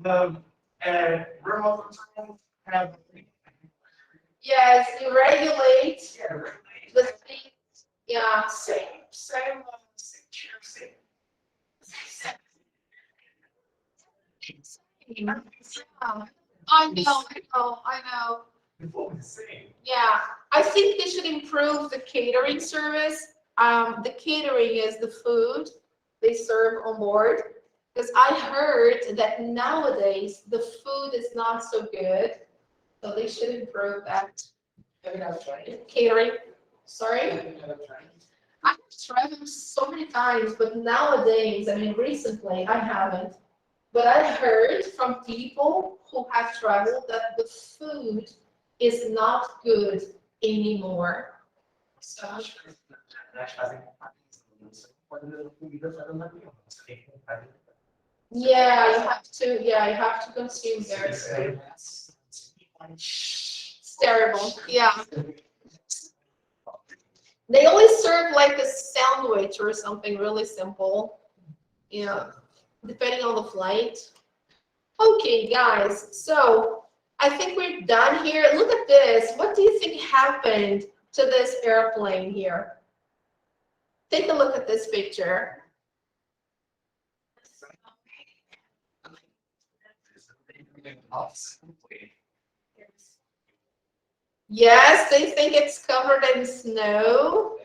The remote control have Yes, you regulate the speed. Yeah. same chair, same. Yeah. I know. Before the same. Yeah, I think they should improve the catering service. The catering is the food they serve on board. Because I heard that nowadays the food is not so good. So they should improve that. Catering. Sorry? I've traveled so many times, but nowadays, I mean, recently, I haven't. But I heard from people who have traveled that the food is not good anymore. So, yeah, you have to consume their food. It's terrible. Yeah. They always serve like a sandwich or something really simple. Yeah, depending on the flight. Okay, guys, so I think we're done here. Look at this. What do you think happened to this airplane here? Take a look at this picture. Yes, they think it's covered in snow.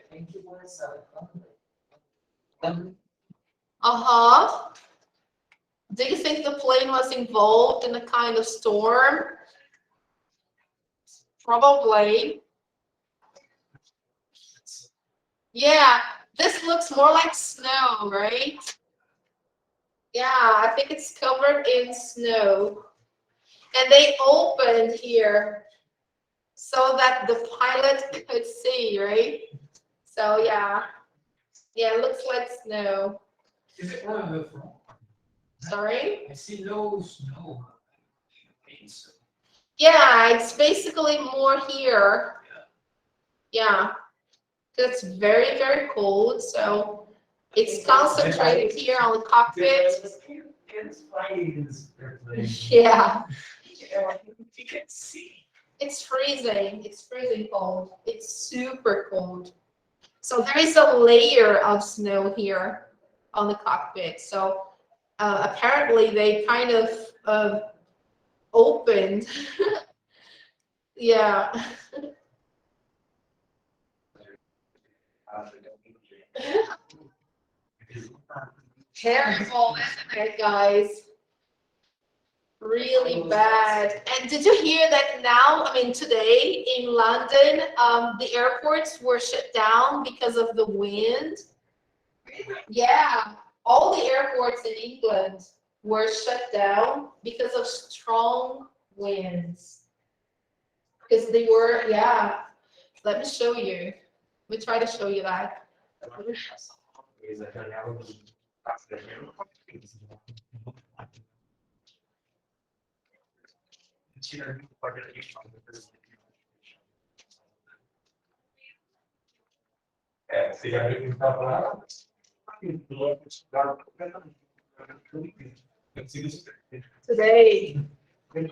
Uh-huh. Do you think the plane was involved in a kind of storm? Probably. Yeah, this looks more like snow, right? Yeah, I think it's covered in snow. And they opened here so that the pilot could see, right? So yeah. Yeah, it looks like snow. Is it one of the front? Sorry? I see no snow. Yeah, it's basically more here. Yeah. It's very, very cold, so it's concentrated here on the cockpit. Yeah. You can see. It's freezing. It's freezing cold. It's super cold. So there is a layer of snow here on the cockpit. So apparently they kind of opened. Yeah. Terrible, isn't it, guys? Really bad. And did you hear that now? I mean, today in London, the airports were shut down because of the wind. Yeah, all the airports in England were shut down because of strong winds. Because they were, yeah. Let me show you. Let me try to show you that. Você já viu que está lá? Today. Ele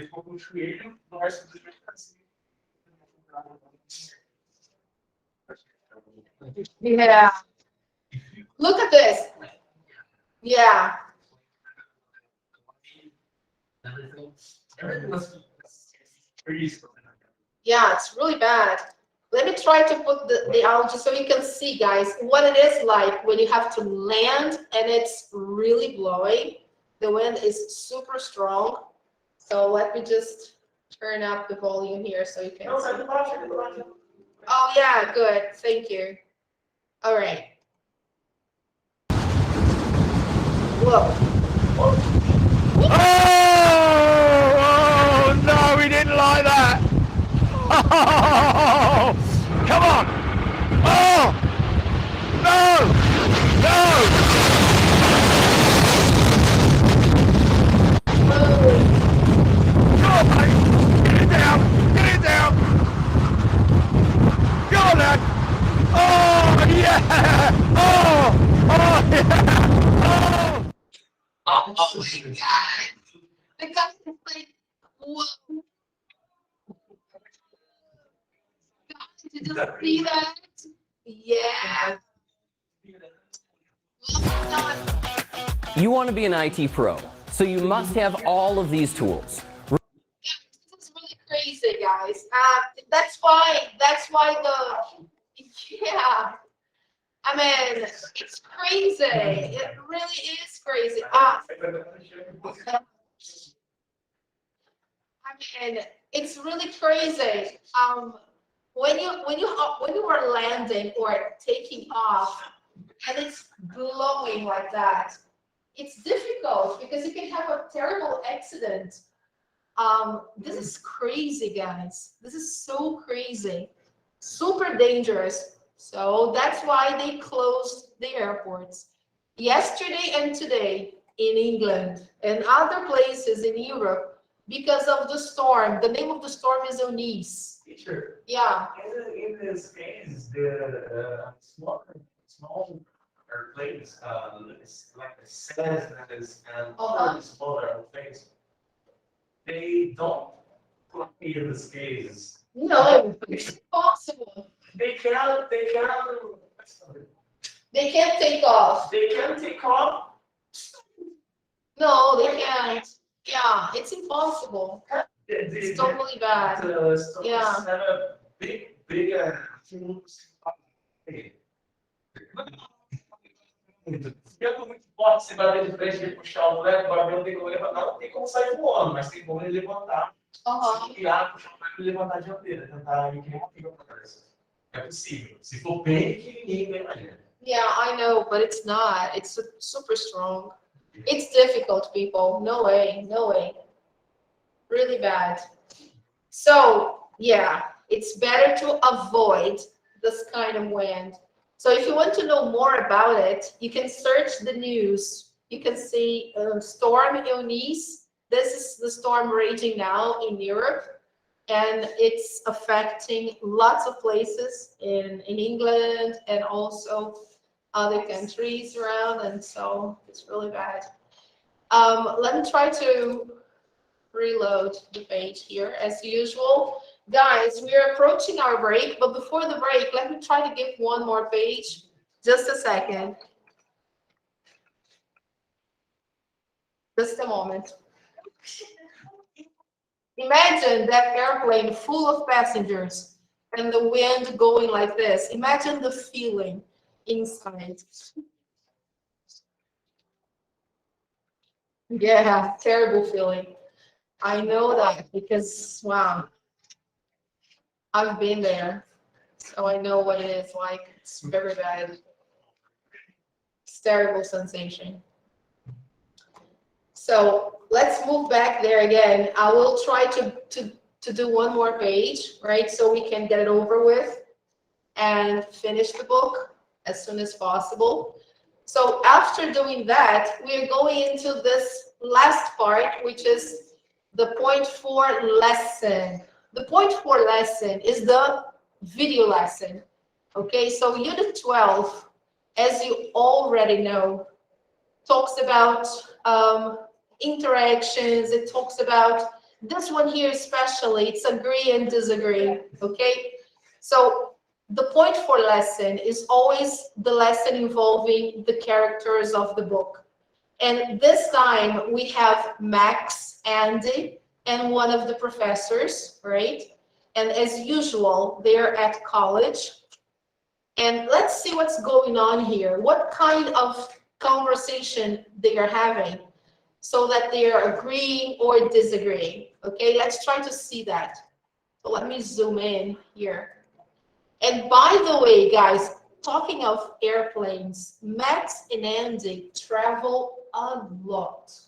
ficou com o joelho, nós simplesmente assim. Yeah. Look at this. Yeah. Yeah, it's really bad. Let me try to put the audio so you can see, guys, what it is like when you have to land and it's really blowing. The wind is super strong. So let me just turn up the volume here so you can see. Oh, yeah, good. Thank you. All right. Whoa. Oh, no, we didn't like that. Oh, come on. Oh, no, no. Go on, mate. Get it down. Get it down. Go on, lad. Oh, yeah. Oh, yeah. Oh. Oh my God. The guy is like, whoa. Did you see that? Yeah. You want to be an IT pro, so you must have all of these tools. Yeah, this is really crazy, guys. That's why yeah. I mean, it's crazy. It really is crazy. I mean, it's really crazy. When you are landing or taking off, and it's blowing like that, it's difficult because you can have a terrible accident. This is crazy, guys. This is so crazy, super dangerous. So that's why they closed the airports yesterday and today in England and other places in Europe because of the storm. The name of the storm is Eunice. Teacher. Yeah. In this case, the small airplanes, like the Cessnas and other smaller things, they don't fly in this case. No, it's impossible. They cannot. They can't take off. They can't take off. No, they can't. Yeah, it's impossible. It's totally bad. Yeah. Big. Fica muito forte, você vai ver de frente e puxar o leve, o avião tem como levantar, não tem como sair voando, mas tem como ele levantar. Tirar, puxar o leve e levantar a dianteira, tentar ir que nem uma figa para trás. É possível. Se for bem pequenininho, bem imagina. Yeah, I know, but it's not. It's super strong. It's difficult, people. No way, no way. Really bad. So, yeah, it's better to avoid this kind of wind. So if you want to know more about it, you can search the news. You can see Storm Eunice. This is the storm raging now in Europe, and it's affecting lots of places in England and also other countries around, and so it's really bad. Let me try to reload the page here as usual. Guys, we are approaching our break, but before the break, let me try to give one more page. Just a second. Just a moment. Imagine that airplane full of passengers and the wind going like this. Imagine the feeling inside. Yeah, terrible feeling. I know that because, wow, I've been there. So I know what it is like. It's very bad. It's terrible sensation. So let's move back there again. I will try to do one more page, right? So we can get it over with and finish the book as soon as possible. So after doing that, we're going into this last part, which is the point 4 lesson. The point 4 lesson is the video lesson. Okay, so unit 12, as you already know, talks about interactions. It talks about this one here especially, it's agree and disagree, okay? So the point 4 lesson is always the lesson involving the characters of the book. And this time we have Max, Andy, and one of the professors, right? And as usual, they're at college. And let's see what's going on here. What kind of conversation they are having so that they are agreeing or disagreeing. Okay, let's try to see that. So let me zoom in here. And by the way, guys, talking of airplanes, Max and Andy travel a lot.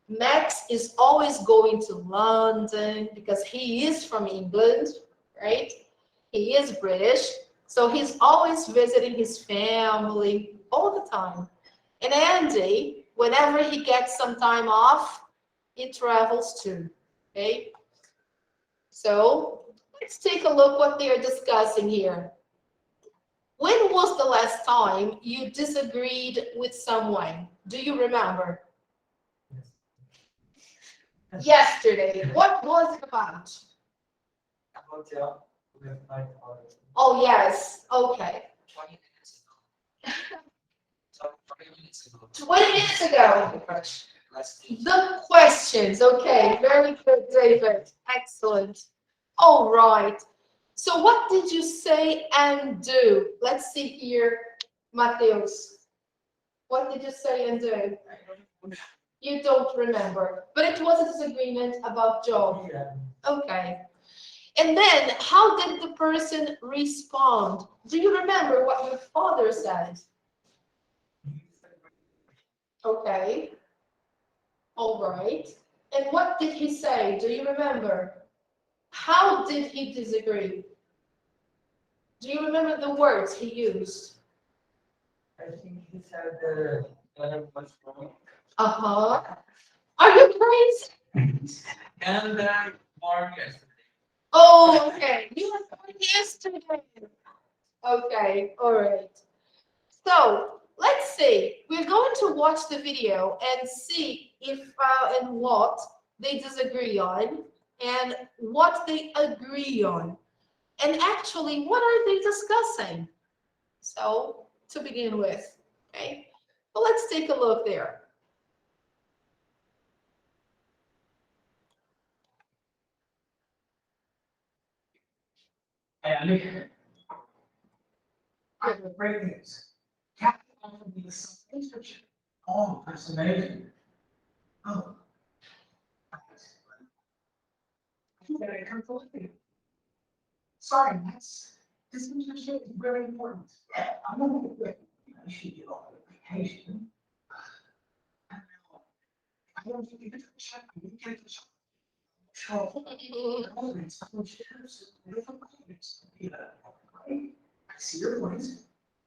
Max is always going to London because he is from England, right? He is British, so he's always visiting his family all the time. And Andy, whenever he gets some time off, he travels too, okay? So let's take a look what they are discussing here. When was the last time you disagreed with someone? Do you remember? Yesterday. What was it about? Oh, yes. Okay. 20 minutes ago. The questions. Okay. Very good, David. Excellent. All right. So what did you say and do? Let's see here, Mateus. What did you say and do? You don't remember, but it was a disagreement about job. Okay. And then how did the person respond? Do you remember what your father said? Okay. All right. And what did he say? Do you remember? How did he disagree? Do you remember the words he used? I think he said what's wrong. Uh-huh. Are you crazy? And born yesterday. Oh, okay. You were born yesterday. Okay, all right. So let's see. We're going to watch the video and see if and what they disagree on and what they agree on. And actually, what are they discussing? So to begin with, okay. Well, let's take a look there. Hey, Andy. I have great news. Captain offered me this internship. Oh, that's amazing. Oh. I think that I come to look at you. Sorry, Max. This internship is very important. I'm not going to quit. I should get off the vacation. I don't think you get to the shop. You get to the shop. I see your points,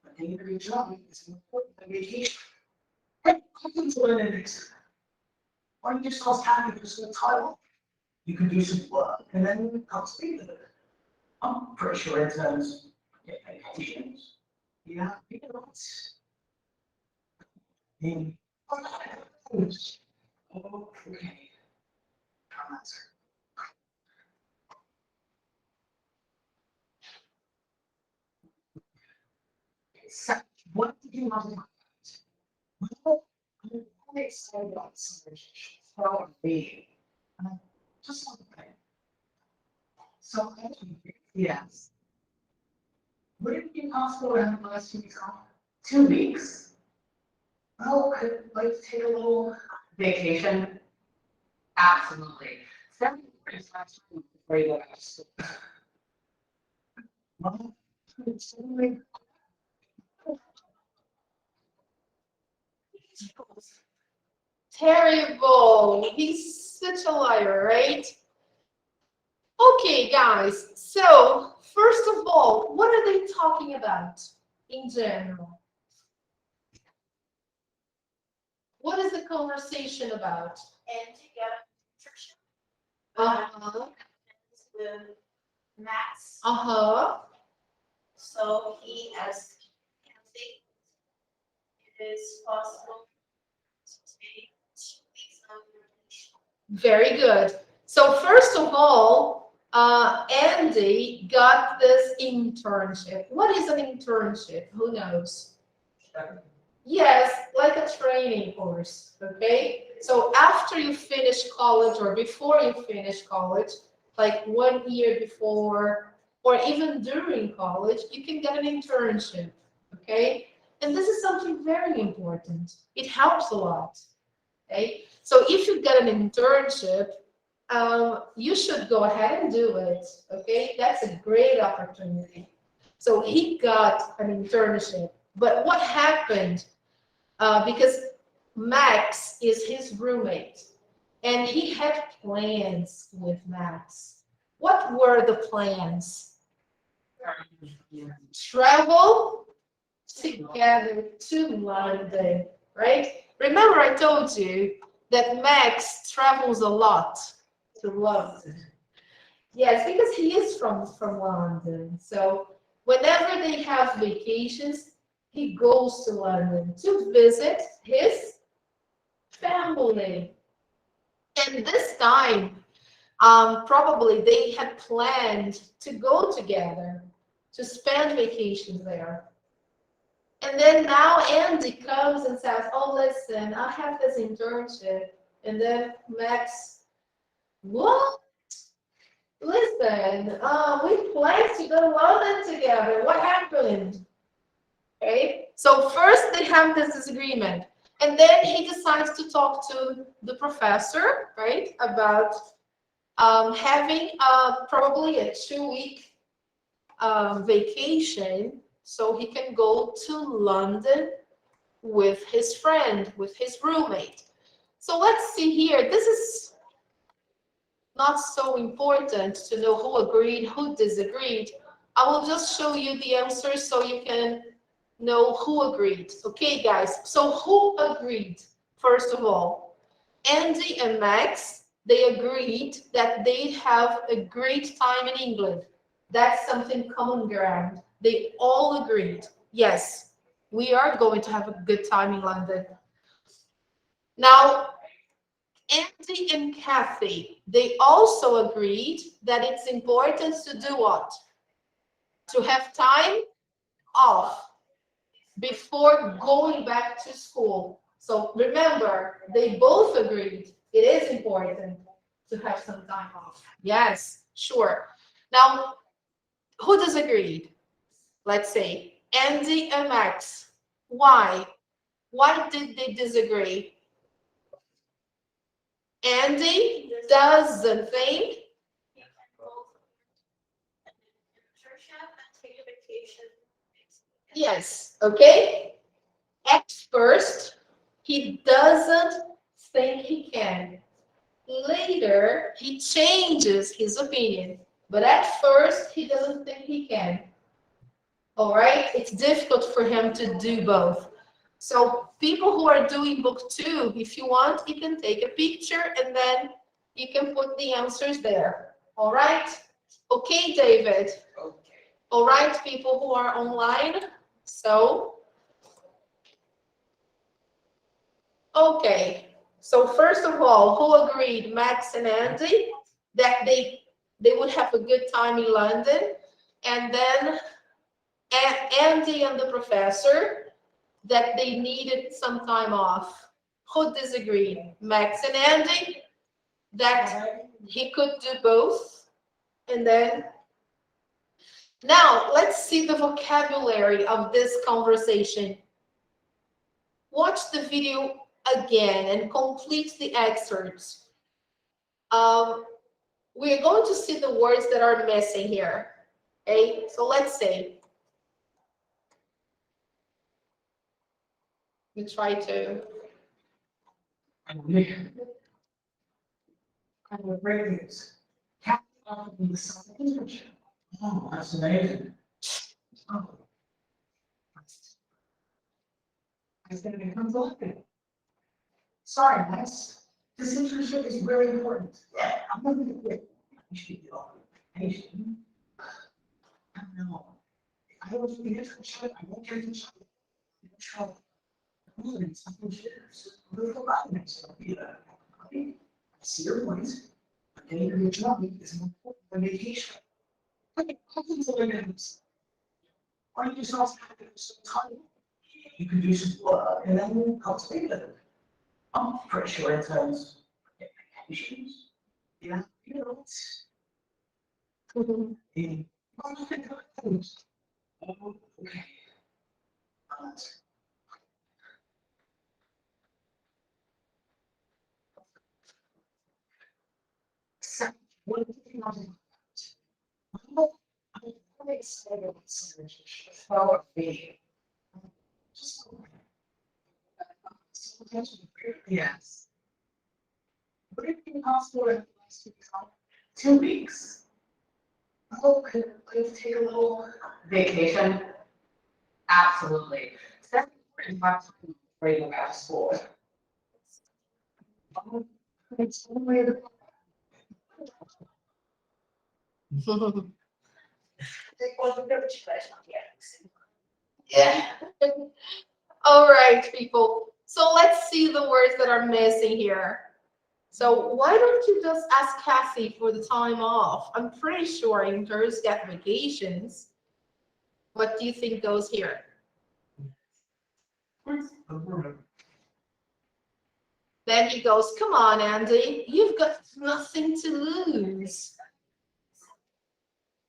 but getting a good job is important than vacation. Hey, come to an index. Why don't you just call happy for some time? You can do some work and then come speak with it. I'm pretty sure it says get vacations. Yeah, you know it's. Okay. Come on, sir. So, what did you want to know? Well, I'm really excited about some relationships. How are they? Just one thing. So, yes. Would it be possible to have the last 2 weeks off? 2 weeks? Oh, I'd like to take a little vacation. Absolutely. 7 days last week before you go back to school. Well, it's only- Terrible. He's such a liar, right? Okay, guys. So, first of all, what are they talking about in general? What is the conversation about? And to get nutrition. With Max. So he asked Kathy if it is possible to take 2 weeks of vacation. Very good. So first of all, Andy got this internship. What is an internship? Who knows? Yes, like a training course, okay? So after you finish college or before you finish college, like 1 year before or even during college, you can get an internship, okay? And this is something very important. It helps a lot, okay? So if you get an internship, you should go ahead and do it, okay? That's a great opportunity. So he got an internship, but what happened? Because Max is his roommate, and he had plans with Max. What were the plans? Travel together to London, right? Remember I told you that Max travels a lot to London. Yes, because he is from London. So whenever they have vacations, he goes to London to visit his family. And this time, probably they had planned to go together, to spend vacations there. And then now Andy comes and says, oh, listen, I have this internship. And then Max, what? Listen, we planned to go to London together. What happened? Okay, so first they have this disagreement, and then he decides to talk to the professor, right, about having probably a 2-week vacation so he can go to London with his friend, with his roommate. So let's see here. This is not so important to know who agreed, who disagreed. I will just show you the answers so you can know who agreed. Okay, guys, so who agreed? First of all, Andy and Max, they agreed that they'd have a great time in England. That's something common ground. They all agreed. Yes, we are going to have a good time in London. Now, Andy and Kathy, they also agreed that it's important to do what? To have time off before going back to school. So remember, they both agreed it is important to have some time off. Yes, sure. Now, who disagreed? Let's say Andy and Max. Why? Why did they disagree? Andy doesn't think. Yes, okay. At first, he doesn't think he can. Later, he changes his opinion. But at first, he doesn't think he can. All right? It's difficult for him to do both. So people who are doing book 2, if you want, you can take a picture and then you can put the answers there. All right? Okay, David. Okay. All right, people who are online. So, okay. So first of all, who agreed, Max and Andy, that they would have a good time in London, and then Andy and the professor that they needed some time off. Who disagreed? Max and Andy, that he could do both, And then, now let's see the vocabulary of this conversation. Watch the video again and complete the excerpts. We're going to see the words that are missing here. Okay, so let's see. We try to. I have great news. Captain offered me the summer internship. Oh, that's amazing. Oh. I was going to become selected. Sorry, Max. This internship is very important. Yeah, I'm not going to quit. You should be all patient. I don't know. If I don't do the internship, I won't get the job. I'm in trouble. I'm something shares. We'll go back next time. I see your point. But getting a new job is more important than vacation. Okay, how can someone else? Why don't you just ask for some time? You can do some work and then cultivate it. I'm pretty sure in terms of vacations, yeah, you know, it's. Okay. So, what do you think I'm very excited about this relationship. For me. Just yes. Would it be possible if last week 2 weeks? Oh, could take a little vacation? Absolutely. That's important before you go back to school. It's one way to. Yeah. All right, people. So let's see the words that are missing here. So why don't you just ask Cassie for the time off? I'm pretty sure interns get vacations. What do you think goes here? Then he goes, come on, Andy, you've got nothing to lose.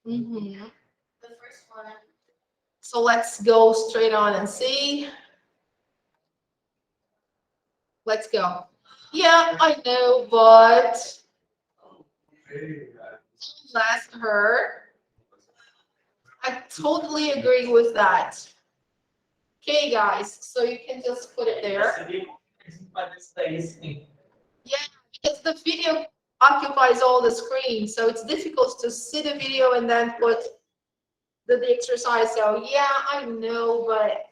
The first one. So let's go straight on and see. Let's go. Yeah, I know, but ask her. I totally agree with that. Okay, guys, so you can just put it there. Yeah, because the video occupies all the screen, so it's difficult to see the video and then put the exercise. So yeah, I know, but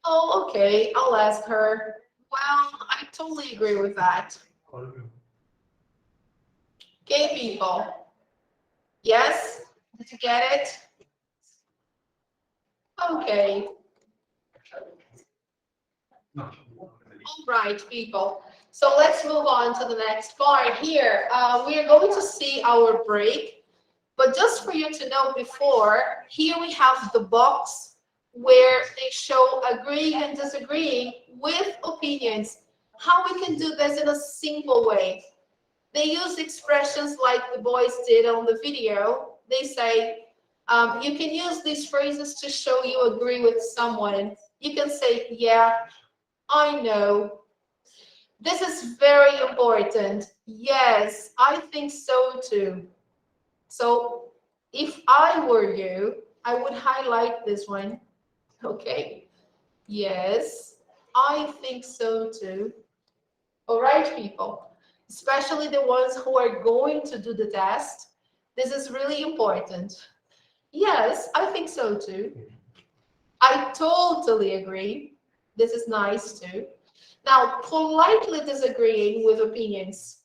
oh, okay, I'll ask her. Well, I totally agree with that. Okay, people. Yes? Did you get it? Okay. All right, people. So let's move on to the next part here. We are going to see our break, but just for you to know before, here we have the box where they show agreeing and disagreeing with opinions. How we can do this in a simple way. They use expressions like the boys did on the video. They say, you can use these phrases to show you agree with someone. You can say, yeah, I know. This is very important. Yes, I think so too. So if I were you, I would highlight this one. Okay. Yes, I think so too. All right, people, especially the ones who are going to do the test. This is really important. Yes, I think so too. I totally agree. This is nice too. Now, politely disagreeing with opinions.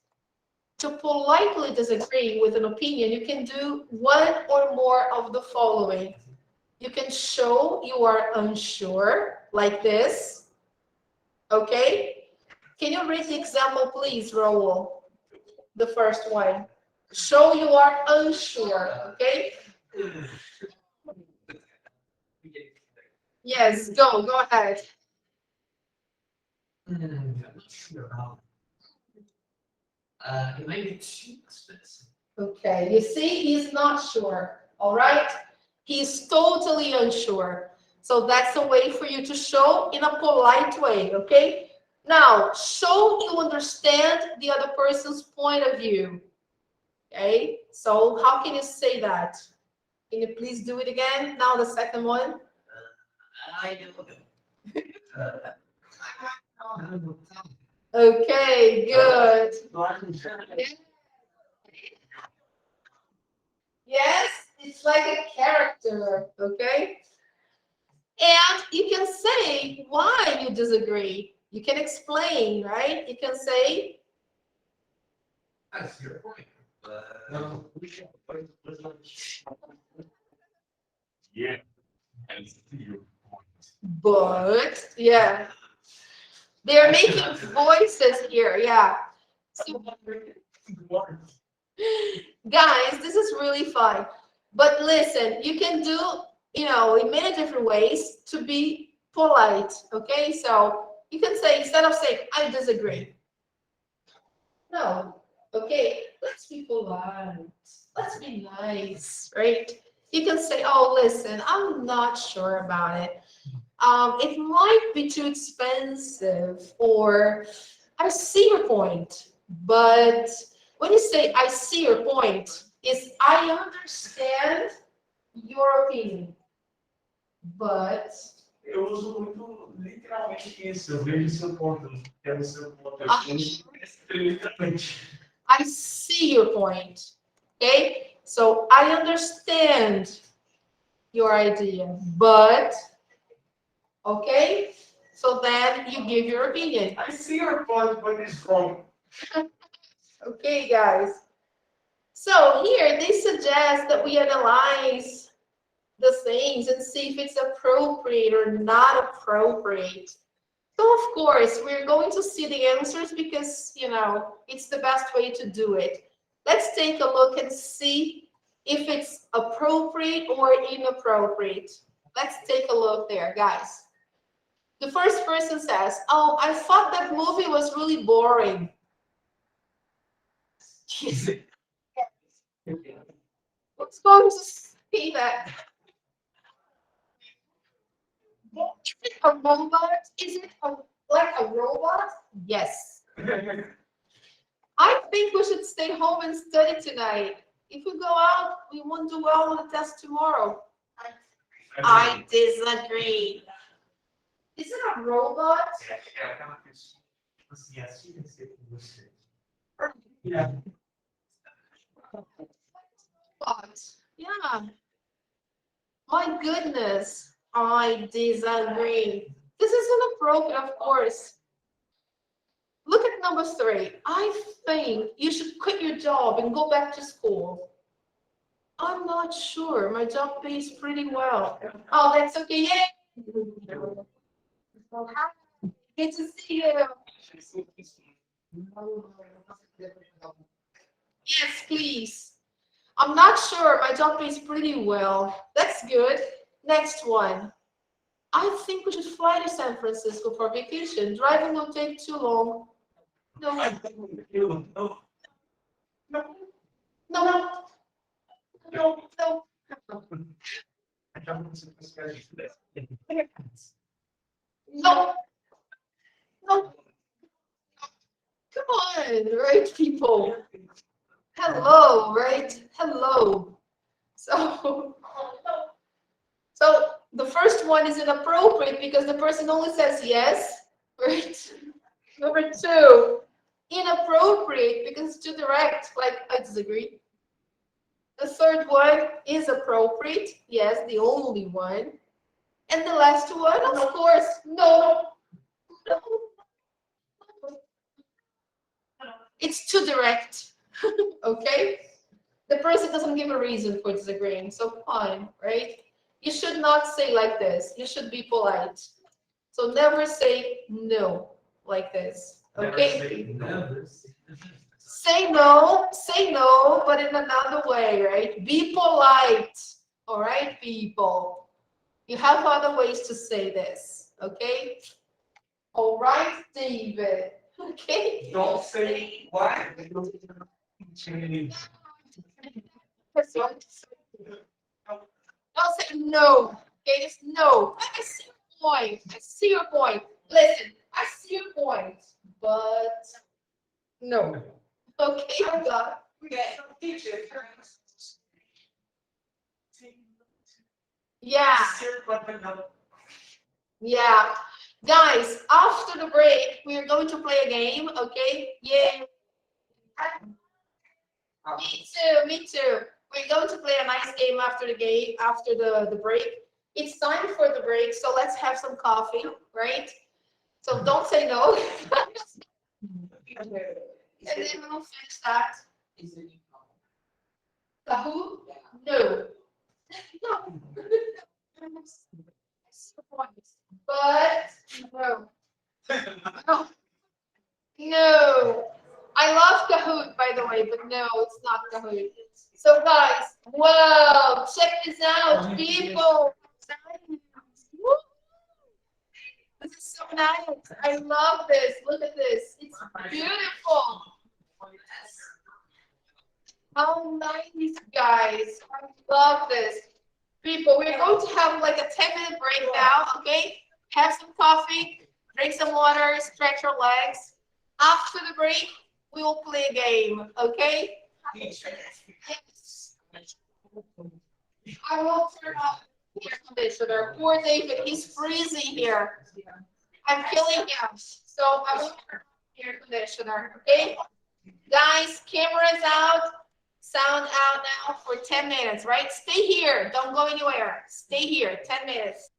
To politely disagree with an opinion, you can do one or more of the following. You can show you are unsure, like this. Okay? Can you read the example, please, Raul? The first one. Show you are unsure, okay? Yes, go ahead. I'm not sure about it. It might be too expensive. Okay, you see, he's not sure, all right? He's totally unsure. So that's a way for you to show in a polite way, okay? Now, show you understand the other person's point of view, okay? So how can you say that? Can you please do it again? Now the second one. I do. Okay, good. Yes, it's like a character, okay? And you can say why you disagree. You can explain, right? You can say, That's your point. Yeah, I see your point. but, yeah. They're making voices here, yeah. So, guys, this is really fun. But listen, you can do, in many different ways to be polite, okay? So you can say, instead of saying, I disagree. No, okay, let's be polite. Let's be nice, right? You can say, oh, listen, I'm not sure about it. It might be too expensive, or I see your point. But when you say I see your point, is I understand your opinion. But Eu uso muito literalmente isso. Eu vejo seu ponto, quero seu ponto. Literalmente. I see your point. Okay? So I understand your idea, but okay? So then you give your opinion. I see your point, but it's wrong. Okay, guys. So here they suggest that we analyze the things and see if it's appropriate or not appropriate. So of course, we're going to see the answers because, it's the best way to do it. Let's take a look and see if it's appropriate or inappropriate. Let's take a look there, guys. The first person says, oh, I thought that movie was really boring. What's going to say that? Is it a robot? Is it like a robot? Yes. I think we should stay home and study tonight. If we go out, we won't do well on the test tomorrow. I disagree. Is it a robot? Yeah. Robot. Yeah. My goodness, I disagree. This is inappropriate, of course. Look at number 3. I think you should quit your job and go back to school. I'm not sure. My job pays pretty well. Oh, that's okay. Yay! Good to see you. Yes, please. I'm not sure. My job pays pretty well. That's good. Next one. I think we should fly to San Francisco for vacation. Driving will take too long. No. No. No. No. No. No. No. No. Come on, right, people? Hello, right? Hello. So the first one is inappropriate because the person only says yes, right? Number 2, inappropriate because it's too direct, like I disagree. The third one is appropriate, yes, the only one. And the last one, of course, no. No. It's too direct, okay? The person doesn't give a reason for disagreeing, so fine, right? You should not say like this. You should be polite. So never say no like this, okay? Say no, but in another way, right? Be polite, all right, people? You have other ways to say this, okay? All right, David, okay? Don't say why. Don't say no. Okay, just no. I see your point. I see your point. Listen, I see your point, but no. Okay, I'm done. Yeah. Yeah. Guys, after the break, we are going to play a game, okay? Yeah. Me too, me too. We're going to play a nice game after the game, after the break. It's time for the break, so let's have some coffee, right? So don't say no. And then we'll finish that. Kahoot? No. No. But no. No. No. I love Kahoot, by the way, but no, it's not Kahoot. So guys, whoa, check this out, people. Woo! This is so nice. I love this. Look at this. It's beautiful. How nice, guys. I love this. People, we're going to have like a 10-minute break now, okay? Have some coffee, drink some water, stretch your legs. After the break, we will play a game, okay? Yes. I will turn off the air conditioner. Poor David, he's freezing here. I'm killing him. So I will turn off the air conditioner, okay? Guys, cameras out, sound out now for 10 minutes, right? Stay here. Don't go anywhere. Stay here, 10 minutes.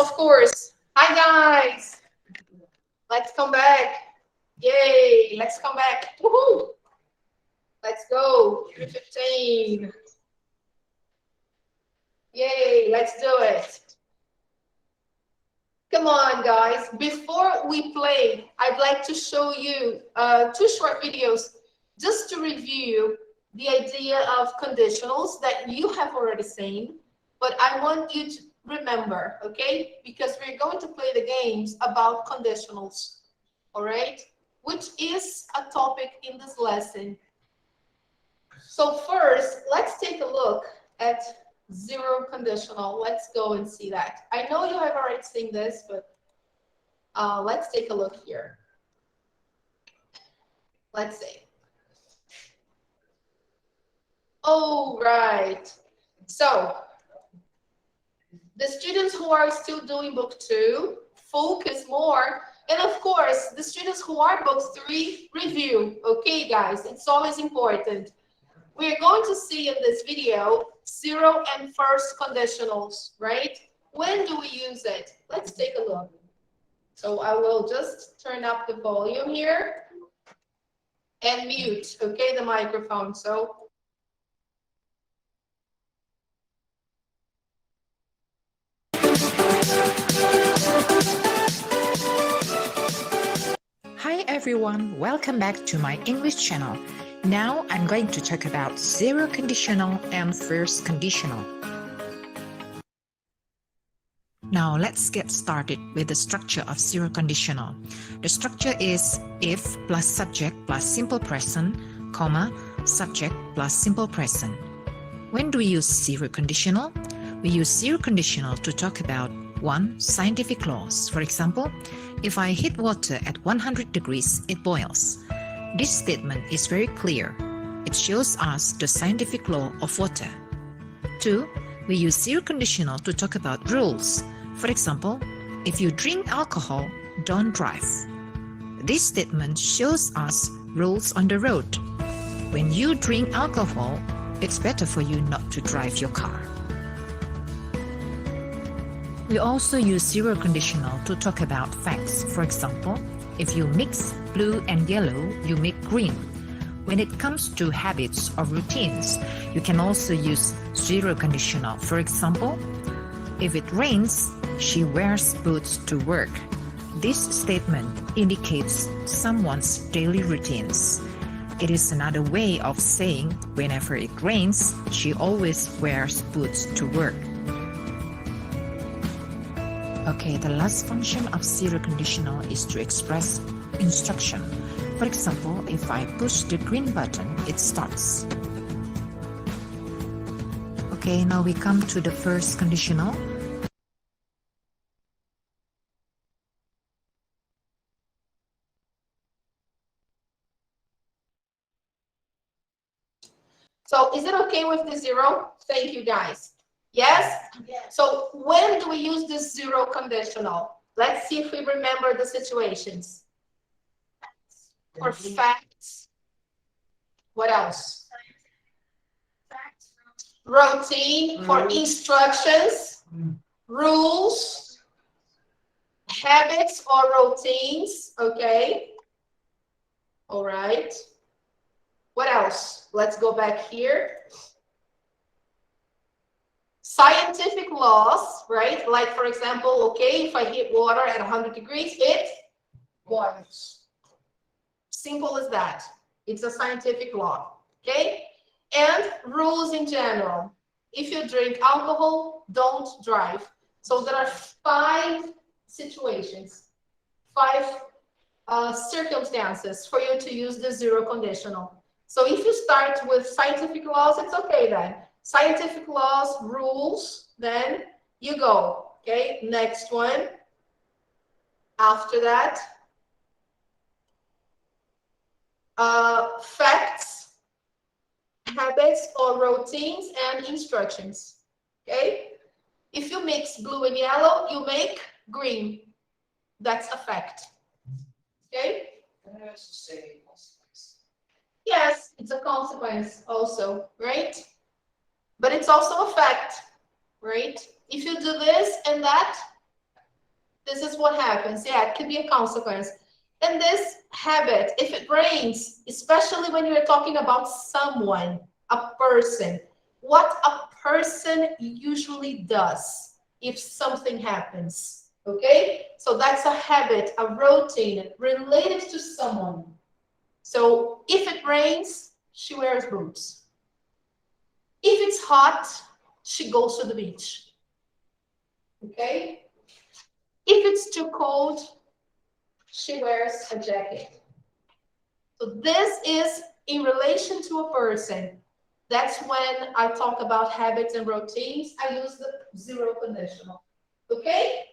Of course. Hi, guys. Let's come back. Yay. Let's come back. Woohoo. Let's go. 15. Yay. Let's do it. Come on, guys. Before we play, I'd like to show you 2 short videos just to review the idea of conditionals that you have already seen, but I want you to remember, okay? Because we're going to play the games about conditionals, all right? Which is a topic in this lesson. So first, let's take a look at zero conditional. Let's go and see that. I know you have already seen this, but let's take a look here. Let's see. Oh, right. So the students who are still doing book 2, focus more. And of course, the students who are book 3, review. Okay, guys, it's always important. We're going to see in this video zero and first conditionals, right? When do we use it? Let's take a look. So I will just turn up the volume here and mute, okay, the microphone. So hi everyone, welcome back to my English channel. Now I'm going to talk about zero conditional and first conditional. Now let's get started with the structure of zero conditional. The structure is if plus subject plus simple present, comma, subject plus simple present. When do we use zero conditional? We use zero conditional to talk about 1. Scientific laws. For example, if I heat water at 100 degrees, it boils. This statement is very clear. It shows us the scientific law of water. 2. We use zero conditional to talk about rules. For example, if you drink alcohol, don't drive. This statement shows us rules on the road. When you drink alcohol, it's better for you not to drive your car. We also use zero conditional to talk about facts. For example, if you mix blue and yellow, you make green. When it comes to habits or routines, you can also use zero conditional. For example, if it rains, she wears boots to work. This statement indicates someone's daily routines. It is another way of saying whenever it rains, she always wears boots to work. Okay, the last function of zero conditional is to express instruction. For example, if I push the green button, it starts. Okay, now we come to the first conditional. So is it okay with the zero? Thank you, guys. Yes? Yes. So when do we use this zero conditional? Let's see if we remember the situations. For facts. What else? Routine. For instructions. Rules. Habits or routines. Okay. All right. What else? Let's go back here. Scientific laws, right? Like, for example, okay, if I heat water at 100 degrees, it boils. Simple as that. It's a scientific law, okay? And rules in general. If you drink alcohol, don't drive. So there are 5 situations, 5 circumstances for you to use the zero conditional. So if you start with scientific laws, it's okay then. Scientific laws, rules, then you go. Okay, next one. After that, facts, habits or routines and instructions. Okay, if you mix blue and yellow, you make green. That's a fact. Okay. Yes, it's a consequence also, right? But it's also a fact, right? If you do this and that, This is what happens. Yeah, it could be a consequence. And this habit, if it rains, especially when you're talking about someone, a person, what a person usually does if something happens, okay? So that's a habit, a routine related to someone. So if it rains, she wears boots. If it's hot, she goes to the beach, okay? If it's too cold, she wears a jacket. So this is in relation to a person. That's when I talk about habits and routines, I use the zero conditional, okay?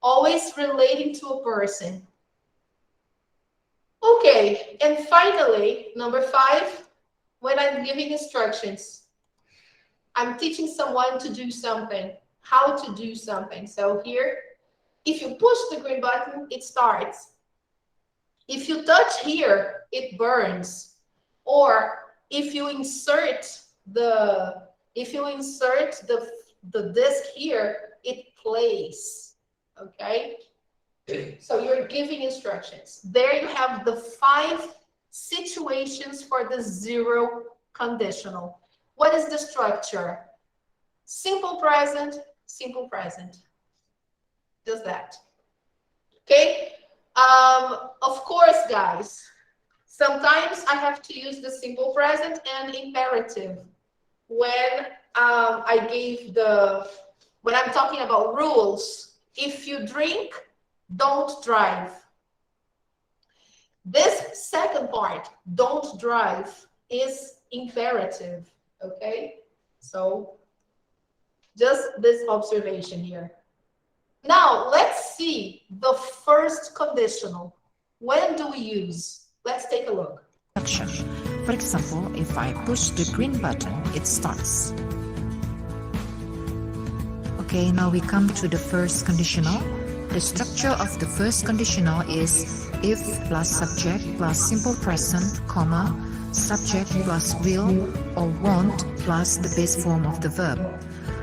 Always relating to a person. Okay, and finally, number 5, when I'm giving instructions, I'm teaching someone to do something, how to do something. So here, if you push the green button, it starts. If you touch here, it burns. Or if you insert the disc here, it plays. Okay? So you're giving instructions. There you have the 5 situations for the zero conditional. What is the structure? Simple present, simple present. Just that. Okay? Of course, guys, sometimes I have to use the simple present and imperative when when I'm talking about rules. If you drink, don't drive. This second part, don't drive, is imperative, okay? So just this observation here. Now, let's see the first conditional. When do we use? Let's take a look. Action. For example, if I push the green button, it starts. Okay, now we come to the first conditional. The structure of the first conditional is if plus subject plus simple present, comma, subject plus will or want plus the base form of the verb.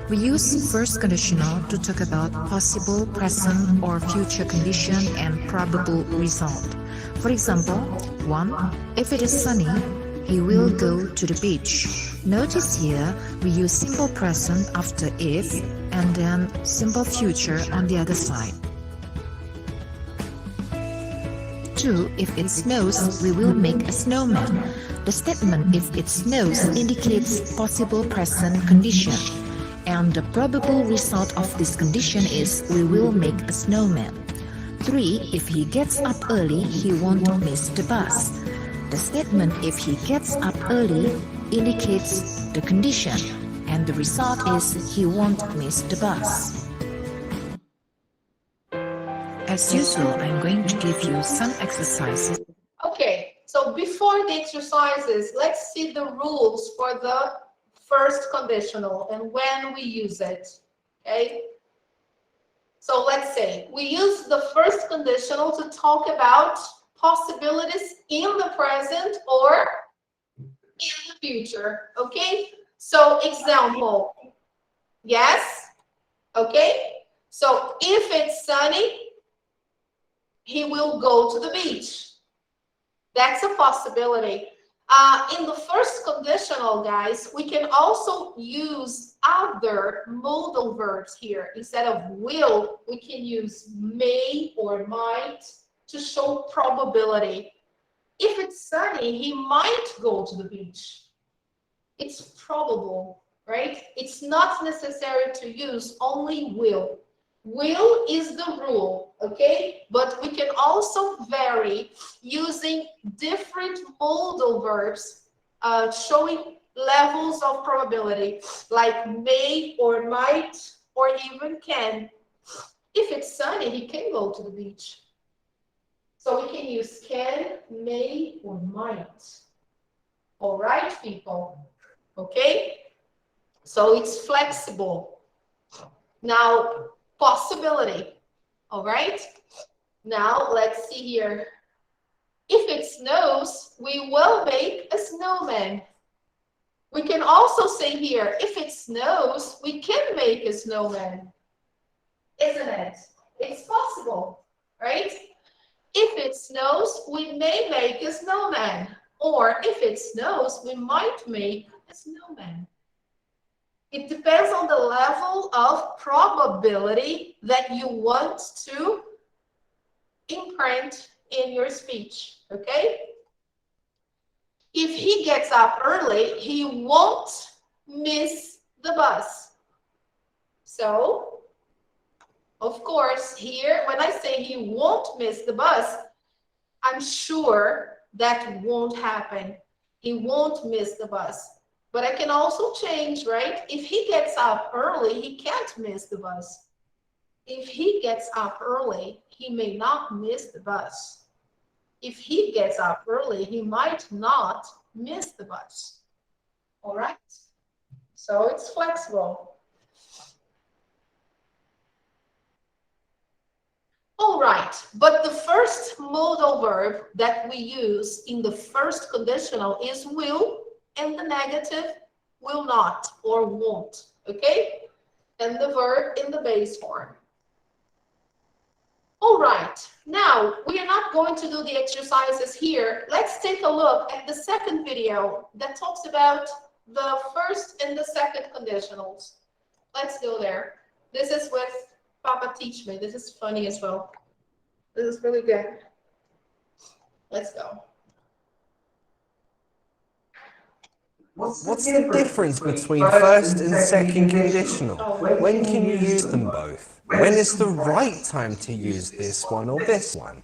We use first conditional to talk about possible present or future condition and probable result. For example, 1. If it is sunny, he will go to the beach. Notice here we use simple present after if and then simple future on the other side. 2. If it snows, we will make a snowman. The statement if it snows indicates possible present condition. And the probable result of this condition is we will make a snowman. 3. If he gets up early, he won't miss the bus. The statement if he gets up early indicates the condition, and the result is he won't miss the bus. As usual, I'm going to give you some exercises. Okay, so before the exercises, let's see the rules for the first conditional and when we use it, okay? So let's say we use the first conditional to talk about possibilities in the present or in the future, okay? So example, yes, okay? So if it's sunny, he will go to the beach. That's a possibility. In the first conditional, guys, we can also use other modal verbs here. Instead of will, we can use may or might to show probability. If it's sunny, he might go to the beach. It's probable, right? It's not necessary to use only will. Will is the rule, okay? But we can also vary using different modal verbs showing levels of probability, like may or might or even can. If it's sunny, he can go to the beach. So we can use can, may, or might. All right, people? Okay? So it's flexible. Now, possibility. All right? Now, let's see here. If it snows, we will make a snowman. We can also say here, if it snows, we can make a snowman. Isn't it? It's possible, right? If it snows, we may make a snowman. Or if it snows, we might make a snowman. It depends on the level of probability that you want to imprint in your speech, okay? If he gets up early, he won't miss the bus. So, of course, here, when I say he won't miss the bus, I'm sure that won't happen. He won't miss the bus. But I can also change, right? If he gets up early, he can't miss the bus. If he gets up early, he may not miss the bus. If he gets up early, he might not miss the bus. All right? So it's flexible. All right, but the first modal verb that we use in the first conditional is will, and the negative will not or won't, okay? And the verb in the base form. All right, now we are not going to do the exercises here. Let's take a look at the second video that talks about the first and the second conditionals. Let's go there. This is with Papa Teach Me. This is funny as well. This is really good. Let's go. What's the difference between first and second conditional? When can you use them both? When is the right time to use this one or this one?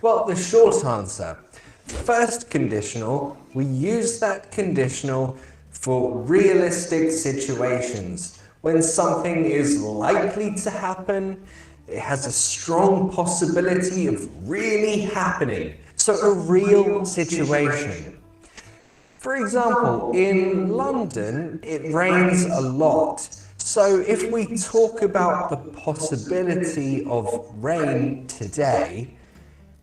Well, the short answer. First conditional, we use that conditional for realistic situations. When something is likely to happen, it has a strong possibility of really happening. So a real situation. For example, in London, it rains a lot. So if we talk about the possibility of rain today,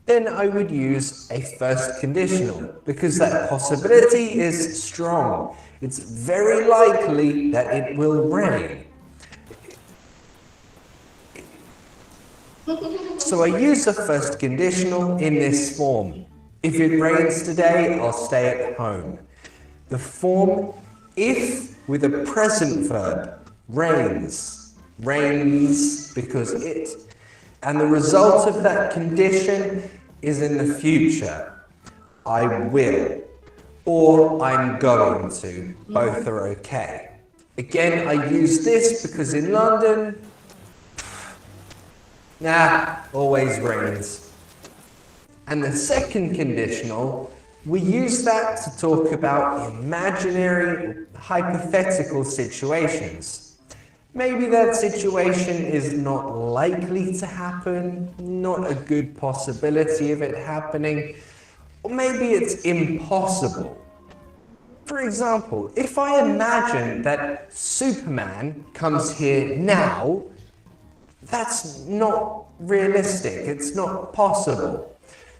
then I would use a first conditional because that possibility is strong. It's very likely that it will rain. So I use the first conditional in this form. If it rains today, I'll stay at home. The form if with a present verb, rains. Rains because it. And the result of that condition is in the future. I will. Or I'm going to. Both are okay. Again, I use this because in London, always rains. And the second conditional, we use that to talk about imaginary, hypothetical situations. Maybe that situation is not likely to happen, not a good possibility of it happening, or maybe it's impossible. For example, if I imagine that Superman comes here now, that's not realistic, it's not possible.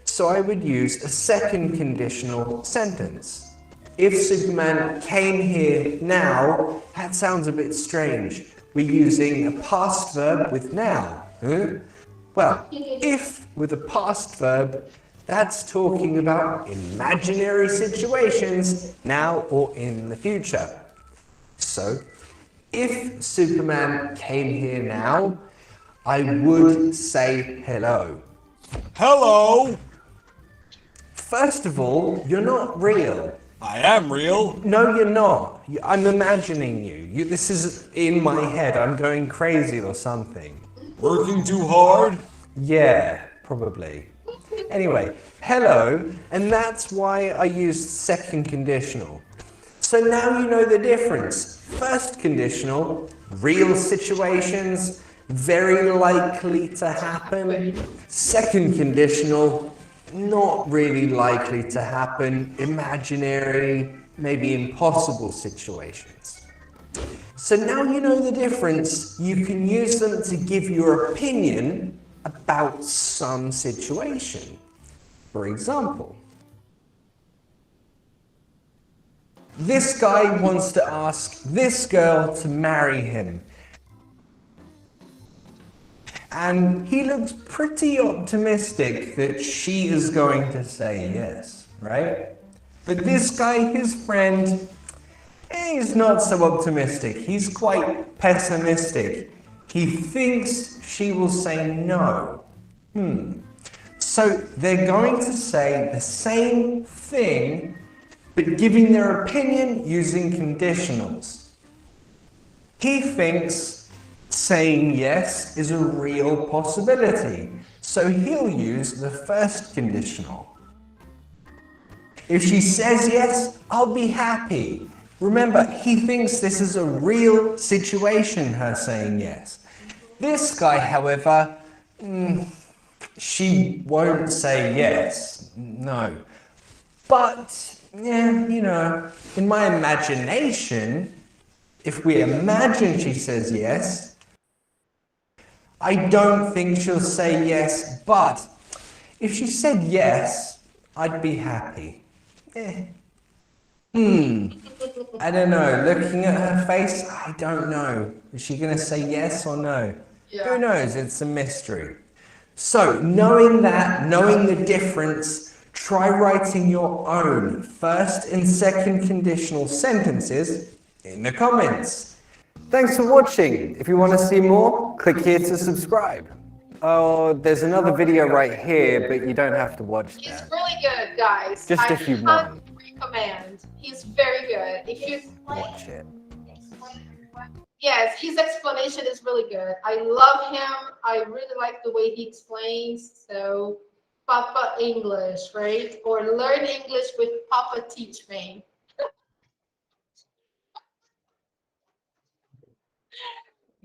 So I would use a second conditional sentence. If Superman came here now, that sounds a bit strange. We're using a past verb with now. Well, if with a past verb, that's talking about imaginary situations now or in the future. So, if Superman came here now, I would say hello. Hello! First of all, you're not real. I am real. No, you're not. I'm imagining you. This is in my head. I'm going crazy or something. Working too hard? Yeah, probably. Anyway, hello, and that's why I used second conditional. So now you know the difference. First conditional, real situations, very likely to happen. Second conditional, not really likely to happen, imaginary, maybe impossible situations. So now you know the difference, you can use them to give your opinion about some situation. For example, This guy wants to ask this girl to marry him. And he looks pretty optimistic that she is going to say yes, right? But this guy, his friend, he's not so optimistic. He's quite pessimistic. He thinks she will say no. So they're going to say the same thing, but giving their opinion using conditionals. He thinks saying yes is a real possibility, so he'll use the first conditional. If she says yes, I'll be happy. Remember, he thinks this is a real situation, her saying yes. This guy, however, she won't say yes, no. But, yeah, you know, in my imagination, if we imagine she says yes, I don't think she'll say yes, but if she said yes, I'd be happy. I don't know. Looking at her face, I don't know. Is she going to say yes or no? Yeah. Who knows? It's a mystery. So, knowing that, knowing the difference, try writing your own first and second conditional sentences in the comments. Thanks for watching. If you want to see more, click here to subscribe. Oh, there's another video right here, but you don't have to watch He's that. really good, guys. Just if you want. Recommend. He's very good. If you Watch it. Yes, his explanation is really good. I love him. I really like the way he explains. So, Papa English, right? Or learn English with Papa Teach Me.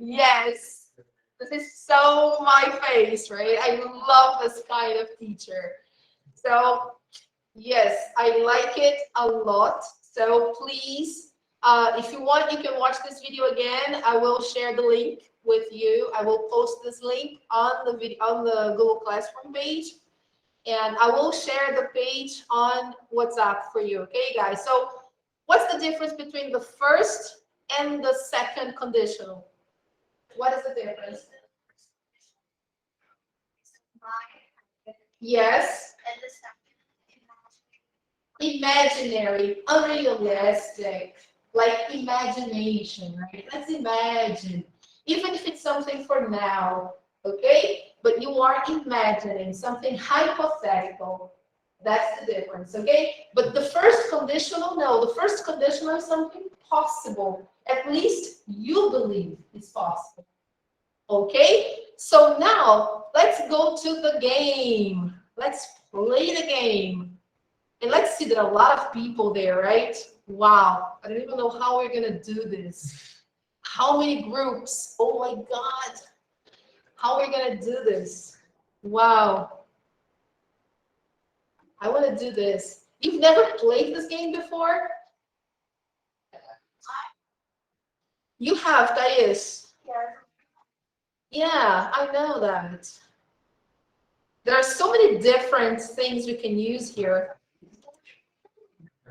Yes, this is so my face, right? I love this kind of teacher. So, yes, I like it a lot. So please, if you want, you can watch this video again. I will share the link with you. I will post this link on the video on the Google Classroom page, and I will share the page on WhatsApp for you. Okay, guys. So, what's the difference between the first and the second conditional? What is the difference? Yes. Imaginary, unrealistic, like imagination, right? Let's imagine, even if it's something for now, okay? But you are imagining something hypothetical. That's the difference, okay? But the first conditional, no, the first conditional is something possible. At least you believe it's possible. Okay? So now let's go to the game. Let's play the game. And let's see, there are a lot of people there, right? Wow. I don't even know how we're going to do this. How many groups? Oh my God. How are we going to do this? Wow. I want to do this. You've never played this game before? You have, Thais. Yeah, I know that. There are so many different things we can use here.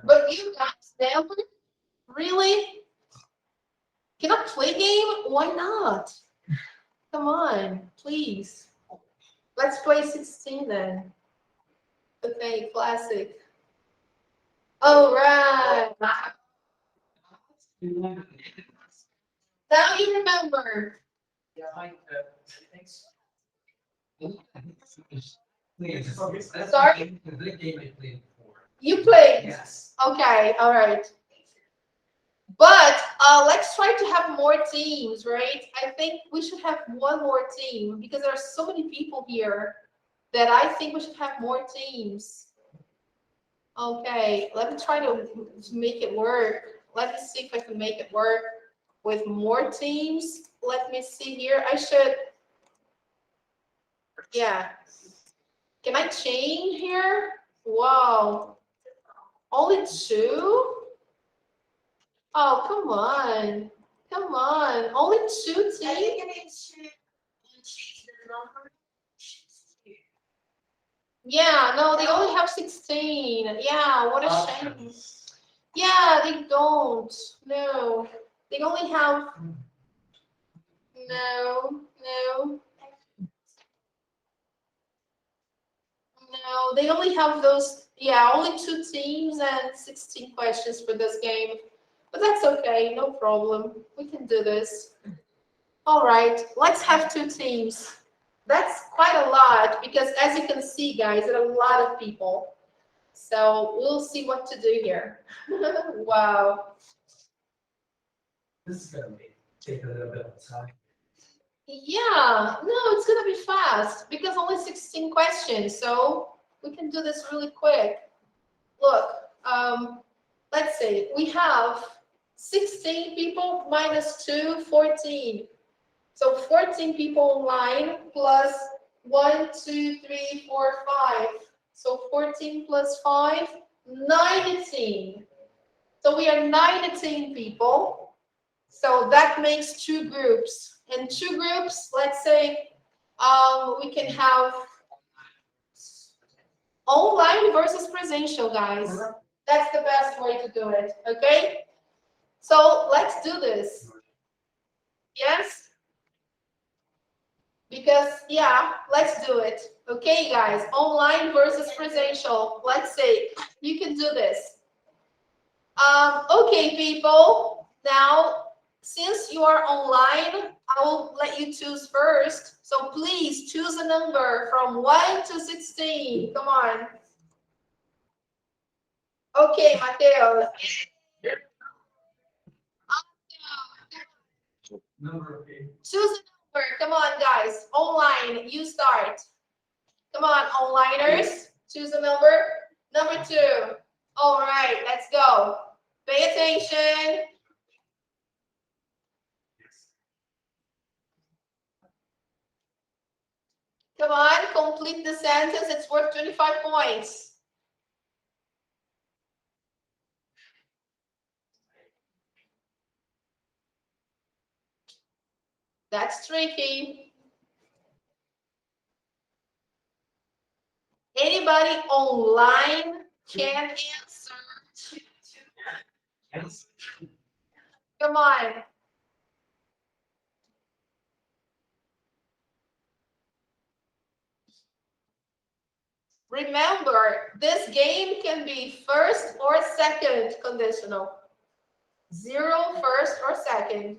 But you guys never really cannot play game? Why not? Come on, please. Let's play 16 then. Okay, classic. All right. Now you remember. Sorry? You played? Yes. Okay, all right. But let's try to have more teams, right? I think we should have one more team because there are so many people here that I think we should have more teams. Okay, let me try to make it work. Let me see if I can make it work with more teams. Let me see here. I should, yeah. Can I change here? Wow. Only 2? Oh, come on. Come on. Only 2 teams? Yeah, no, they only have 16. Yeah, what a shame. Yeah, they don't. No. They only have. No. No, they only have those, yeah, only 2 teams and 16 questions for this game. But that's okay, no problem. We can do this. All right, let's have 2 teams. That's quite a lot because as you can see, guys, there are a lot of people. So we'll see what to do here. Wow. This is gonna take a little bit of time. Yeah, no, it's gonna be fast because only 16 questions, so we can do this really quick. Look, let's say we have 16 people minus 2, 14. So 14 people online plus 1, 2, 3, 4, 5. So 14 plus 5, 19. So we are 19 people. So that makes 2 groups. And 2 groups, let's say we can have online versus presential, guys. That's the best way to do it, okay? So let's do this. Yes? Because, yeah, let's do it. Okay, guys, online versus presential. Let's say you can do this. Okay, people, now, since you are online, I will let you choose first. So please choose a number from 1 to 16. Come on. Okay, Mateo. Choose a number. Come on, guys. Online, you start. Come on, onliners. Choose a number. Number 2. All right, let's go. Pay attention. Come on, complete the sentence. It's worth 25 points. That's tricky. Anybody online can answer. Come on. Remember, this game can be first or second conditional. 0, first or second.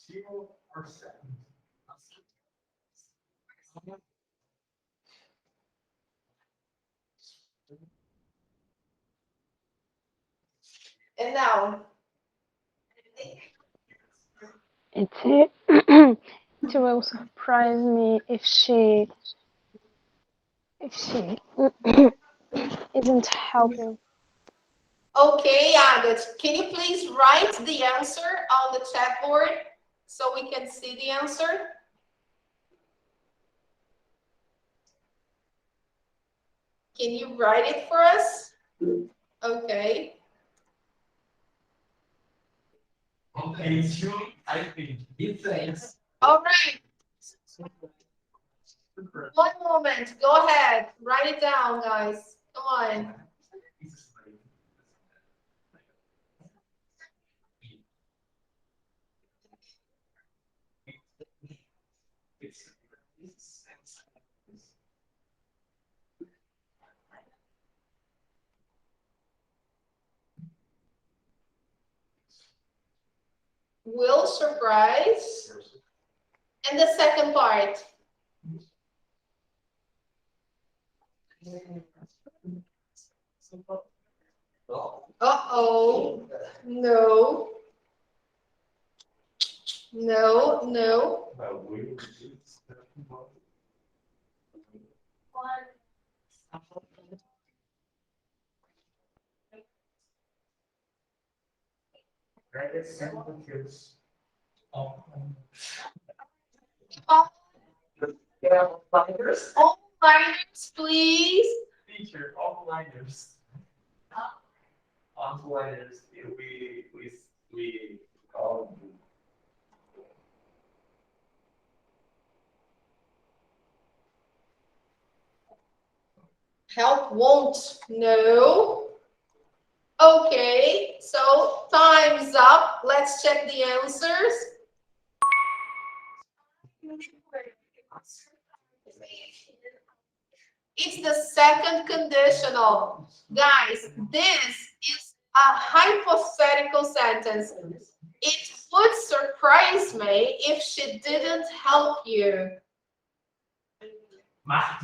0 or 7. And now. It will surprise me if she isn't helping. Okay, Agat, can you please write the answer on the chat board so we can see the answer? Can you write it for us? Okay. Okay, I think it's all right. One moment. Go ahead. Write it down, guys. Come on. Will surprise. And the second part. Uh-oh. No. No, no. All liners, please. Teacher, offliners. Offliners, we call them. Help won't. No. Okay, so time's up. Let's check the answers. It's the second conditional. Guys, this is a hypothetical sentence. It would surprise me if she didn't help you. Wow.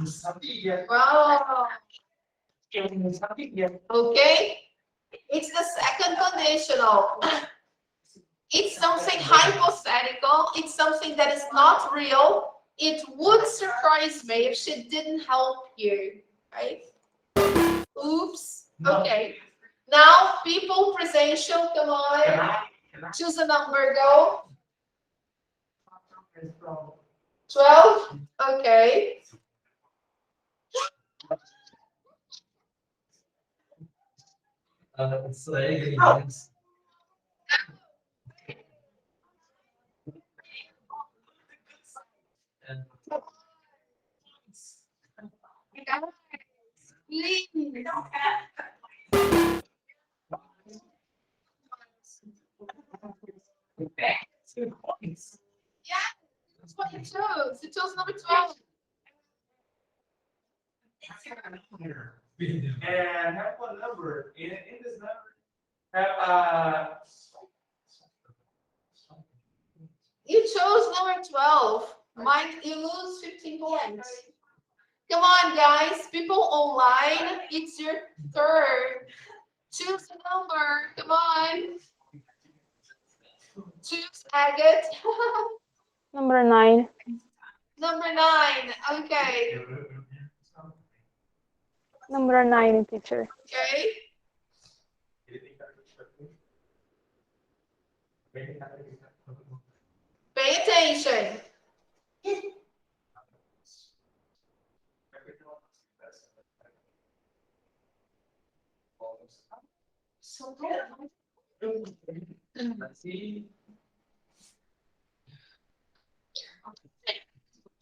Okay, it's the second conditional. It's something hypothetical. It's something that is not real. It would surprise me if she didn't help you, right? Oops. Okay. Now, people presential, come on. Choose a number, go. 12? Okay. Please. Yeah, that's what you chose. You chose number 12. And have one number. In this number, have You chose number 12. Mike, you lose 15 points. Come on, guys. People online, it's your turn. Choose a number. Come on. Choose Agate. Number 9. Number 9. Okay. Number 9, teacher. Okay. Pay attention.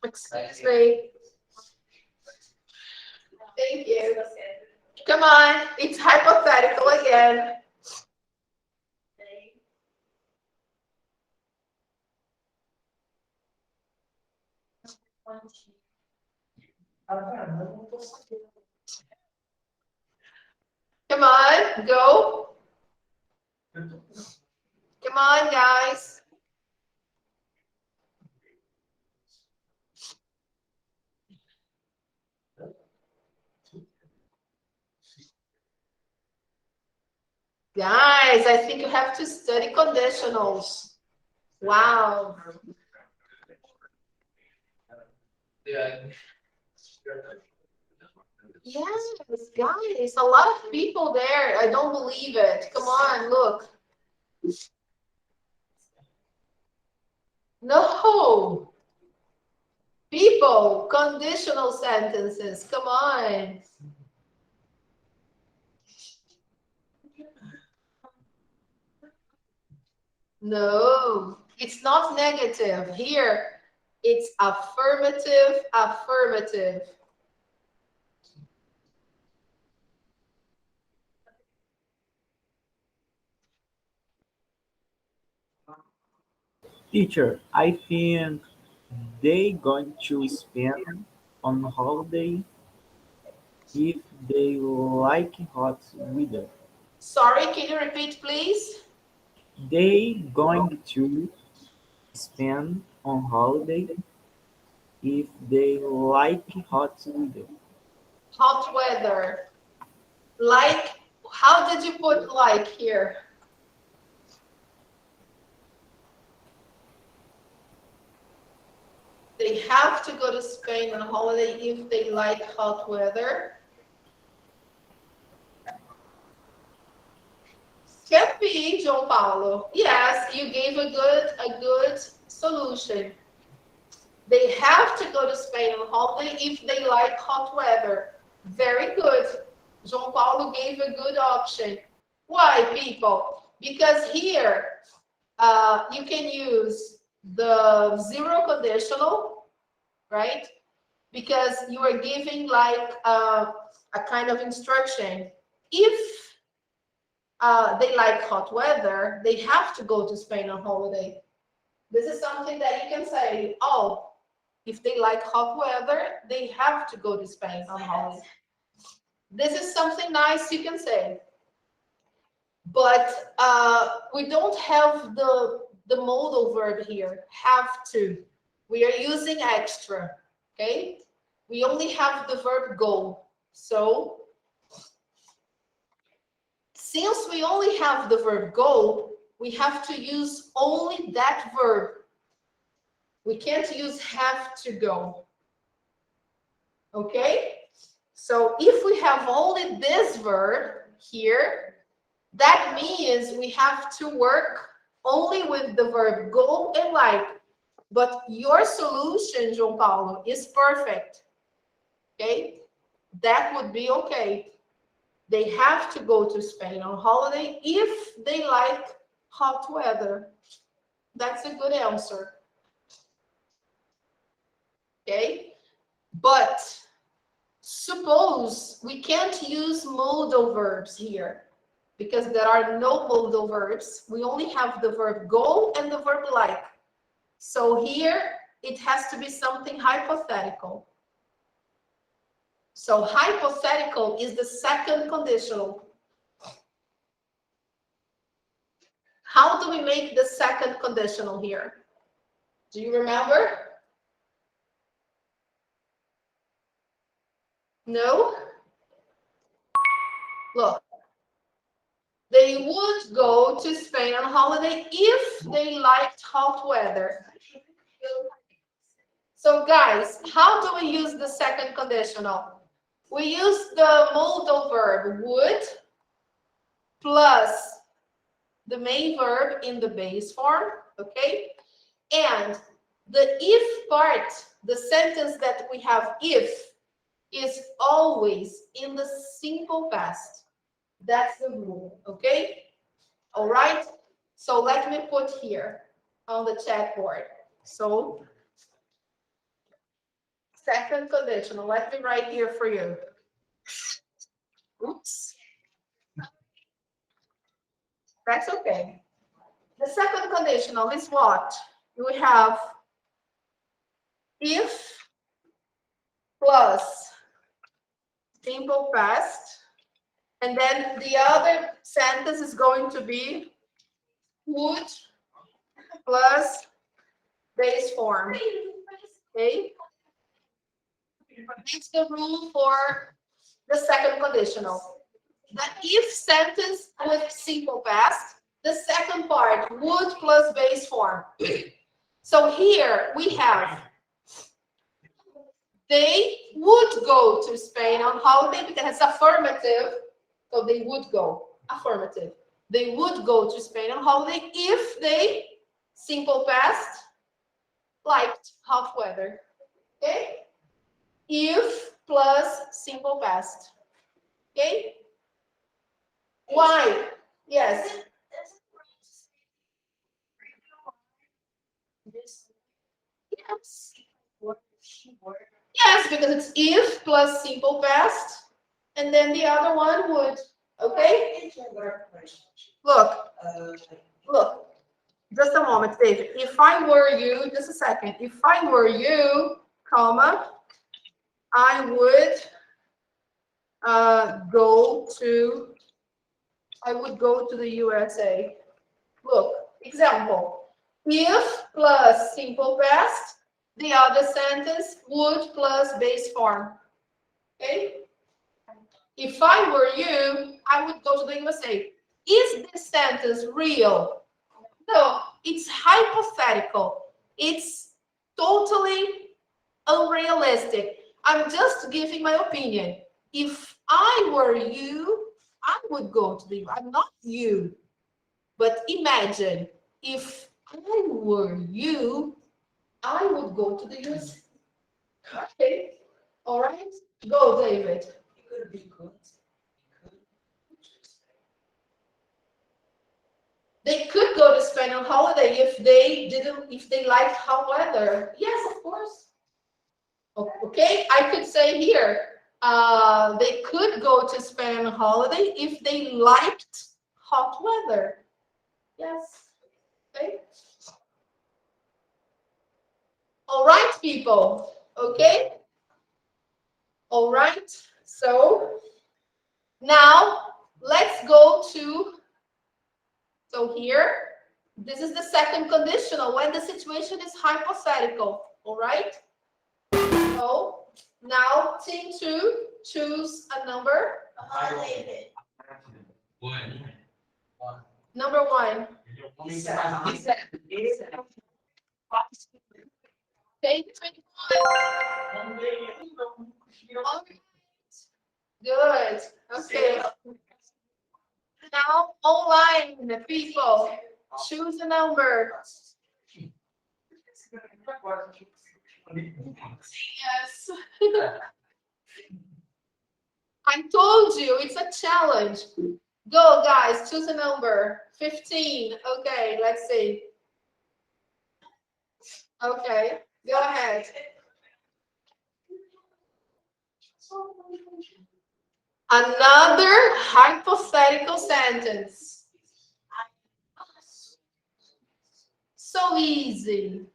Excuse me. Thank you. Come on, it's hypothetical again. Come on, go. Come on, guys. Guys, I think you have to study conditionals. Wow. Yes, guys, a lot of people there. I don't believe it. Come on, look. No. People, conditional sentences. Come on. No, it's not negative. Here, it's affirmative, affirmative. Teacher, I think they going to spend on holiday if they like hot weather. Sorry, can you repeat, please? They going to spend on holiday if they like hot weather. Hot weather. Like, how did you put like here? They have to go to Spain on holiday if they like hot weather. Can be, João Paulo. Yes, you gave a good solution. They have to go to Spain on holiday if they like hot weather. Very good. João Paulo gave a good option. Why, people? Because here you can use the zero conditional, right? Because you are giving like a kind of instruction. If they like hot weather, they have to go to Spain on holiday. This is something that you can say, oh, if they like hot weather, they have to go to Spain on holiday. This is something nice you can say. But we don't have the modal verb here, have to. We are using extra, okay? We only have the verb go. So, since we only have the verb go, we have to use only that verb. We can't use have to go. Okay? So if we have only this verb here, that means we have to work only with the verb go and like. But your solution, João Paulo, is perfect. Okay? That would be okay. They have to go to Spain on holiday if they like hot weather. That's a good answer. Okay? But suppose we can't use modal verbs here because there are no modal verbs. We only have the verb go and the verb like. So here it has to be something hypothetical. So hypothetical is the second conditional. How do we make the second conditional here? Do you remember? No? Look. They would go to Spain on holiday if they liked hot weather. So guys, how do we use the second conditional? We use the modal verb would plus the main verb in the base form, okay? And the if part, the sentence that we have if, is always in the simple past. That's the rule, okay? All right? So let me put here on the chat board. So, second conditional, let me write here for you. Oops. That's okay. The second conditional is what? We have if plus simple past, and then the other sentence is going to be would plus base form. Okay? That's the rule for the second conditional. The if sentence with simple past, the second part, would plus base form. So here we have, they would go to Spain on holiday because it's affirmative. So they would go, affirmative. They would go to Spain on holiday if they, simple past, liked hot weather. Okay? If plus simple past. Okay? Why? Yes. Yes, because it's if plus simple past, and then the other one would. Okay? Look. Look. Just a moment, David. If I were you, just a second. If I were you, comma, I would go to the USA. Look, example. If plus simple past, the other sentence would plus base form. Okay? If I were you, I would go to the USA. Is this sentence real? No, it's hypothetical. It's totally unrealistic. I'm just giving my opinion. If I were you, I would go to the US. I'm not you. But imagine, if I were you, I would go to the US. Okay. All right. Go, David. They could go to Spain on holiday if they liked hot weather. Yes, of course. Okay, I could say here, they could go to Spain on holiday if they liked hot weather. Yes. Okay. All right, people. Okay. All right. So now let's go to, so here, this is the second conditional when the situation is hypothetical. All right. So now team 2, choose a number. Number 1. Take 21. Good. Okay. Now online people, choose a number. Yes. I told you it's a challenge. Go guys, choose a number. 15. Okay, let's see. Okay, go ahead. Another hypothetical sentence. So easy.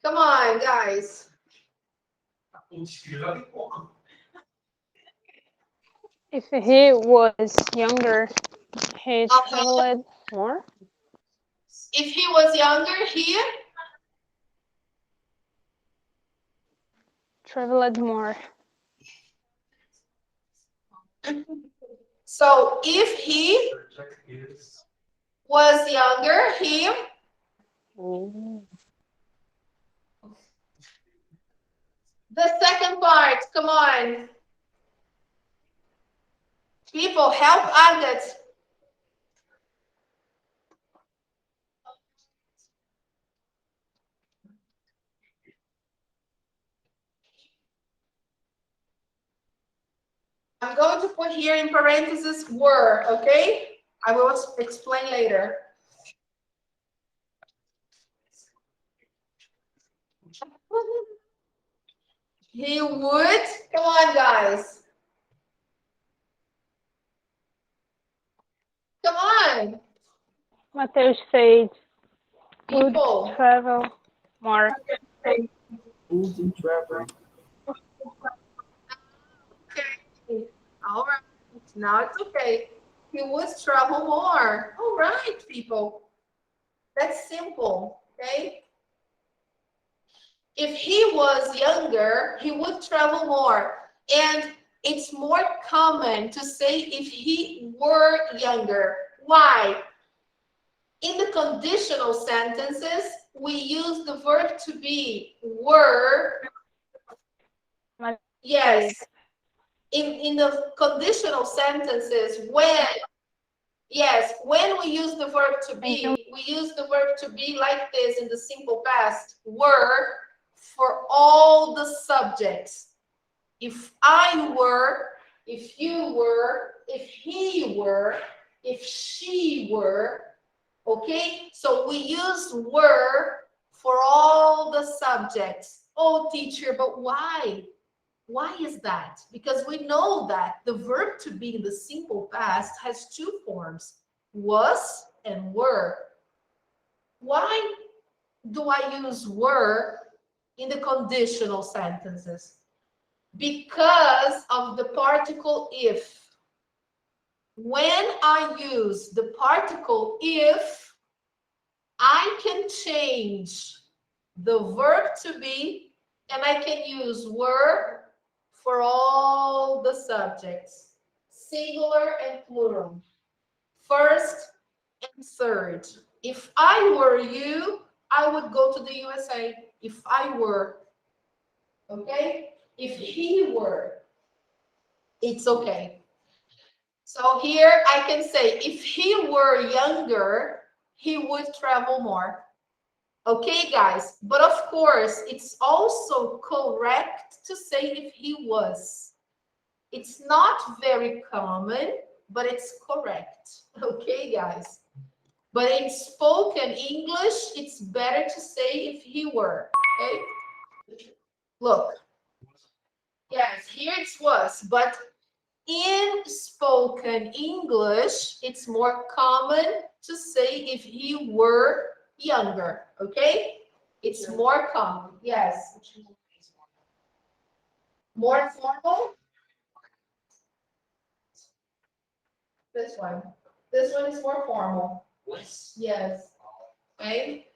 Come on, guys. If he was younger, he traveled more. If he was younger, he Traveled more. So if he was younger, he the second part, come on. People, help Agat. I'm going to put here in parentheses were, okay? I will explain later. He would, come on guys. Come on. Mateus said would People. travel more. Would travel. Okay. All right. Now it's okay. He would travel more. All right, people. That's simple, okay? If he was younger, he would travel more. And it's more common to say if he were younger. Why? In the conditional sentences, we use the verb to be were. Yes. In the conditional sentences, when we use the verb to be, we use the verb to be like this in the simple past, were, for all the subjects. If I were, if you were, if he were, if she were, okay? So we use were for all the subjects. Oh, teacher, but why? Why is that? Because we know that the verb to be in the simple past has two forms, was and were. Why do I use were in the conditional sentences? Because of the particle if. When I use the particle if, I can change the verb to be and I can use were for all the subjects, singular and plural, first and third. If I were you, I would go to the USA. If I were, okay? If he were, it's okay. So here I can say, if he were younger, he would travel more. Okay, guys, but of course, it's also correct to say if he was. It's not very common, but it's correct. Okay, guys. But in spoken English, it's better to say if he were. Okay? Look. Yes, here it was, but in spoken English, it's more common to say if he were younger, okay? It's more common, yes. More formal? This one. This one is more formal. Yes. Okay?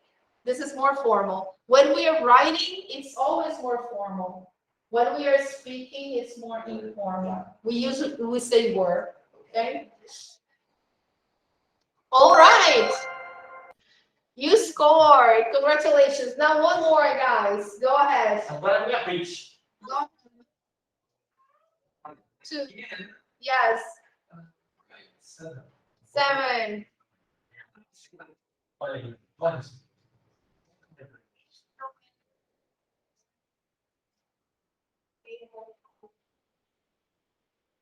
This is more formal. When we are writing, it's always more formal. When we are speaking, it's more informal. We say were, okay? All right. You scored. Congratulations. Now one more, guys. Go ahead. Go. 2. Yes. 7.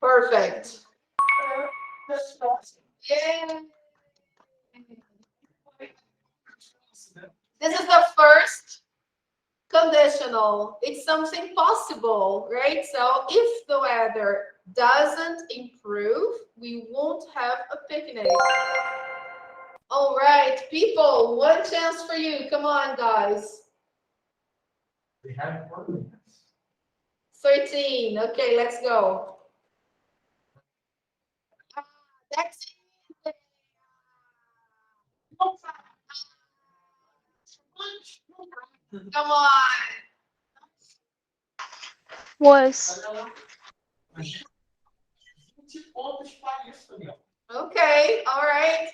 Perfect. Yeah. This is the first conditional. It's something possible, right? So if the weather doesn't improve, we won't have a picnic. All right, people, one chance for you. Come on, guys. We have 4 minutes. 13. Okay, let's go. That's it. Come on. Was. Okay, all right.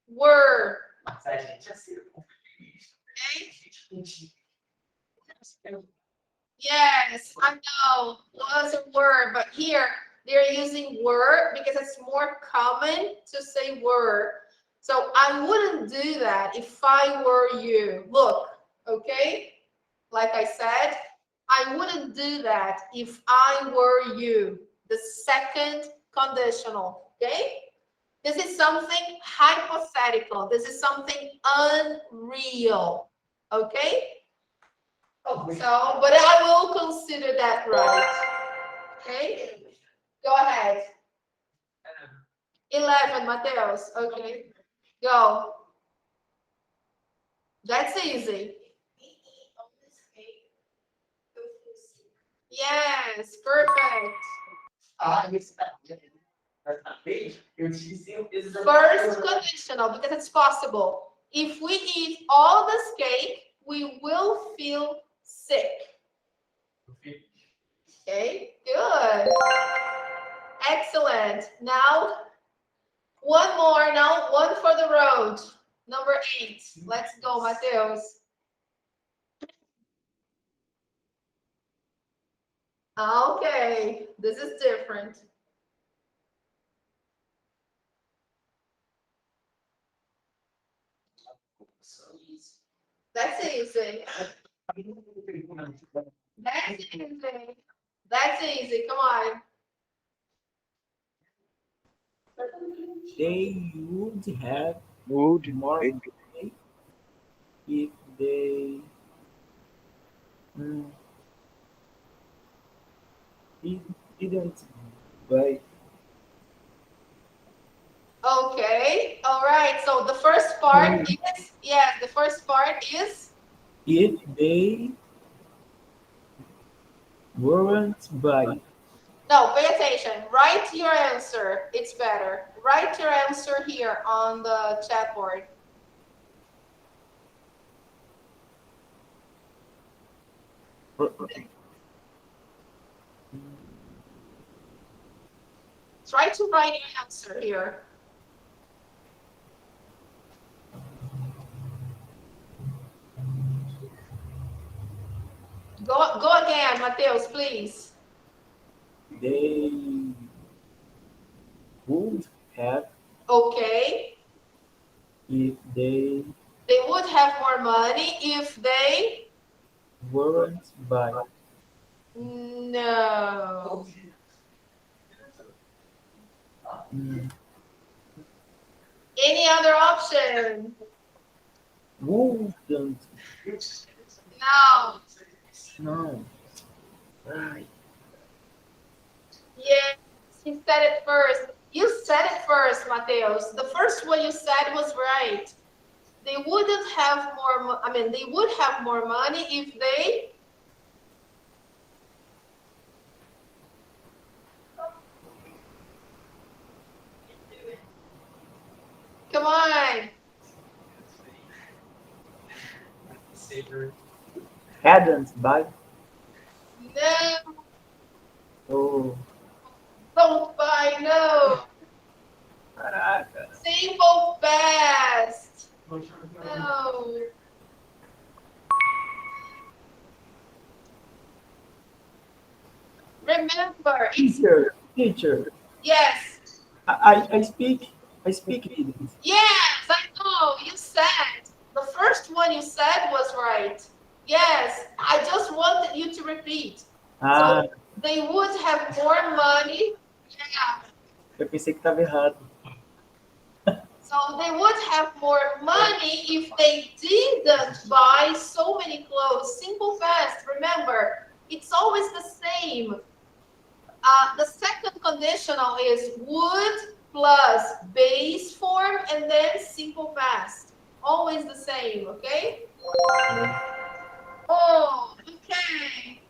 Were. Okay. Yes, I know. Was a word, but here they're using were because it's more common to say were. So I wouldn't do that if I were you. Look, okay? Like I said, I wouldn't do that if I were you. The second conditional, okay? This is something hypothetical. This is something unreal, okay? So, but I will consider that right. Okay? Go ahead. 11, Mateus. Okay. Go. That's easy. Yes, perfect. First conditional, because it's possible. If we eat all this cake, we will feel sick. Okay, good. Excellent. Now, one more. Now, one for the road. Number 8. Let's go, Mateus. Okay, this is different. That's easy. That's easy. That's easy. Come on. They would have more money if they didn't buy. Okay. All right. So the first part is, yes, the first part is If they weren't buy. no, pay attention. Write your answer. It's better. Write your answer here on the chat board. Try to write your answer here. Go again, Mateus, please. They would have. Okay. If they would have more money if they weren't buy. No. Any other option? Wouldn't. No. No. Right. Yes, he said it first. You said it first, Mateus. The first one you said was right. They wouldn't have more, they would have more money if they. Come on. Hadn't buy. No. Oh. Don't buy, no. Caraca. Simple fast. No. Remember. Teacher. Yes. I speak it. Yes, I know. You said. The first one you said was right. Yes. I just wanted you to repeat. Ah, So they would have more money. Yeah. eu pensei que estava errado. So they would have more money if they didn't buy so many clothes. Simple fast. Remember, it's always the same. The second conditional is would plus base form and then simple past. Always the same, okay? Oh, okay.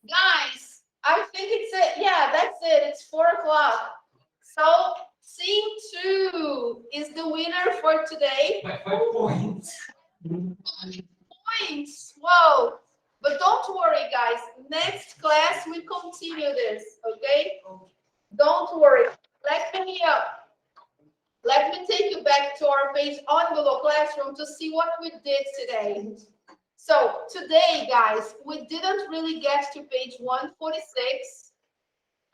Guys, I think it's it. Yeah, that's it. It's 4 o'clock. So team 2 is the winner for today. By 5 points. Points. Whoa. But don't worry, guys. Next class, we continue this, okay? Don't worry. Let me take you back to our page on Google Classroom to see what we did today. So today, guys, we didn't really get to page 146.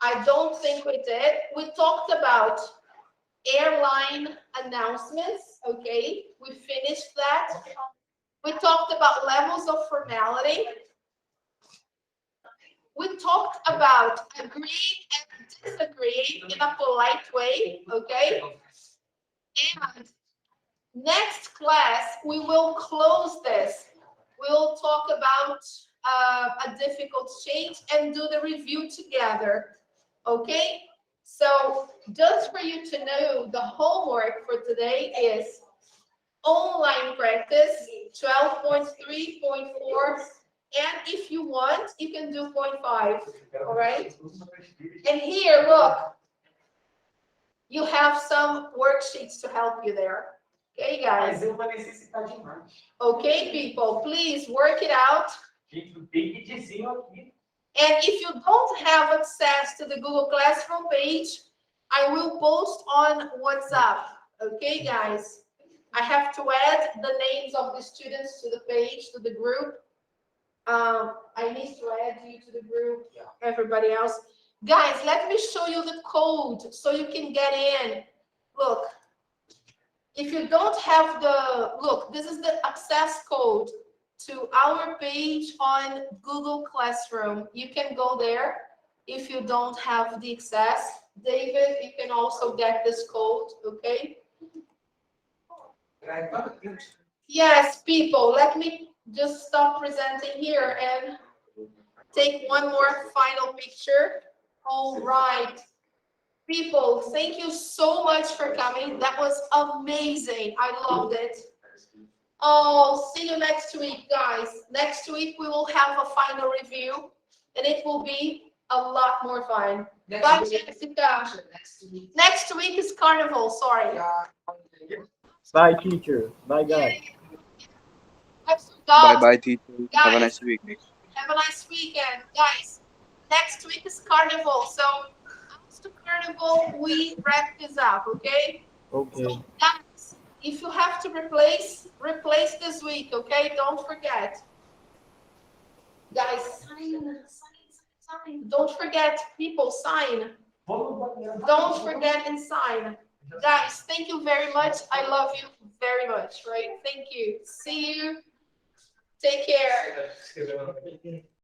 I don't think we did. We talked about airline announcements, okay? We finished that. We talked about levels of formality. We talked about agree and disagree in a polite way, okay? And next class, we will close this. We'll talk about a difficult change and do the review together, okay? So just for you to know, the homework for today is online practice 12.3.4, and if you want, you can do 0.5, all right? And here, look, you have some worksheets to help you there. Okay, guys? Okay, people, please work it out. And if you don't have access to the Google Classroom page, I will post on WhatsApp. Okay, guys? I have to add the names of the students to the page, to the group. I need to add you to the group, everybody else. Guys, let me show you the code so you can get in. Look, if you don't have look, this is the access code to our page on Google Classroom. You can go there if you don't have the access. David, you can also get this code, okay? Yes, people, let me just stop presenting here and take one more final picture. All right. People, thank you so much for coming. That was amazing. I loved it. Oh, see you next week, guys. Next week, we will have a final review, and it will be a lot more fun. Bye, Jessica. Next week is Carnival, sorry. Bye, teacher. Bye, guys. Bye, teacher. Guys, have a nice week. Have a nice weekend. Guys, next week is Carnival, so after Carnival, we wrap this up, okay? Okay. So, guys, if you have to replace this week, okay? Don't forget. Guys, sign. Don't forget, people, sign. Don't forget and sign. Guys, thank you very much. I love you very much, right? Thank you. See you. Take care.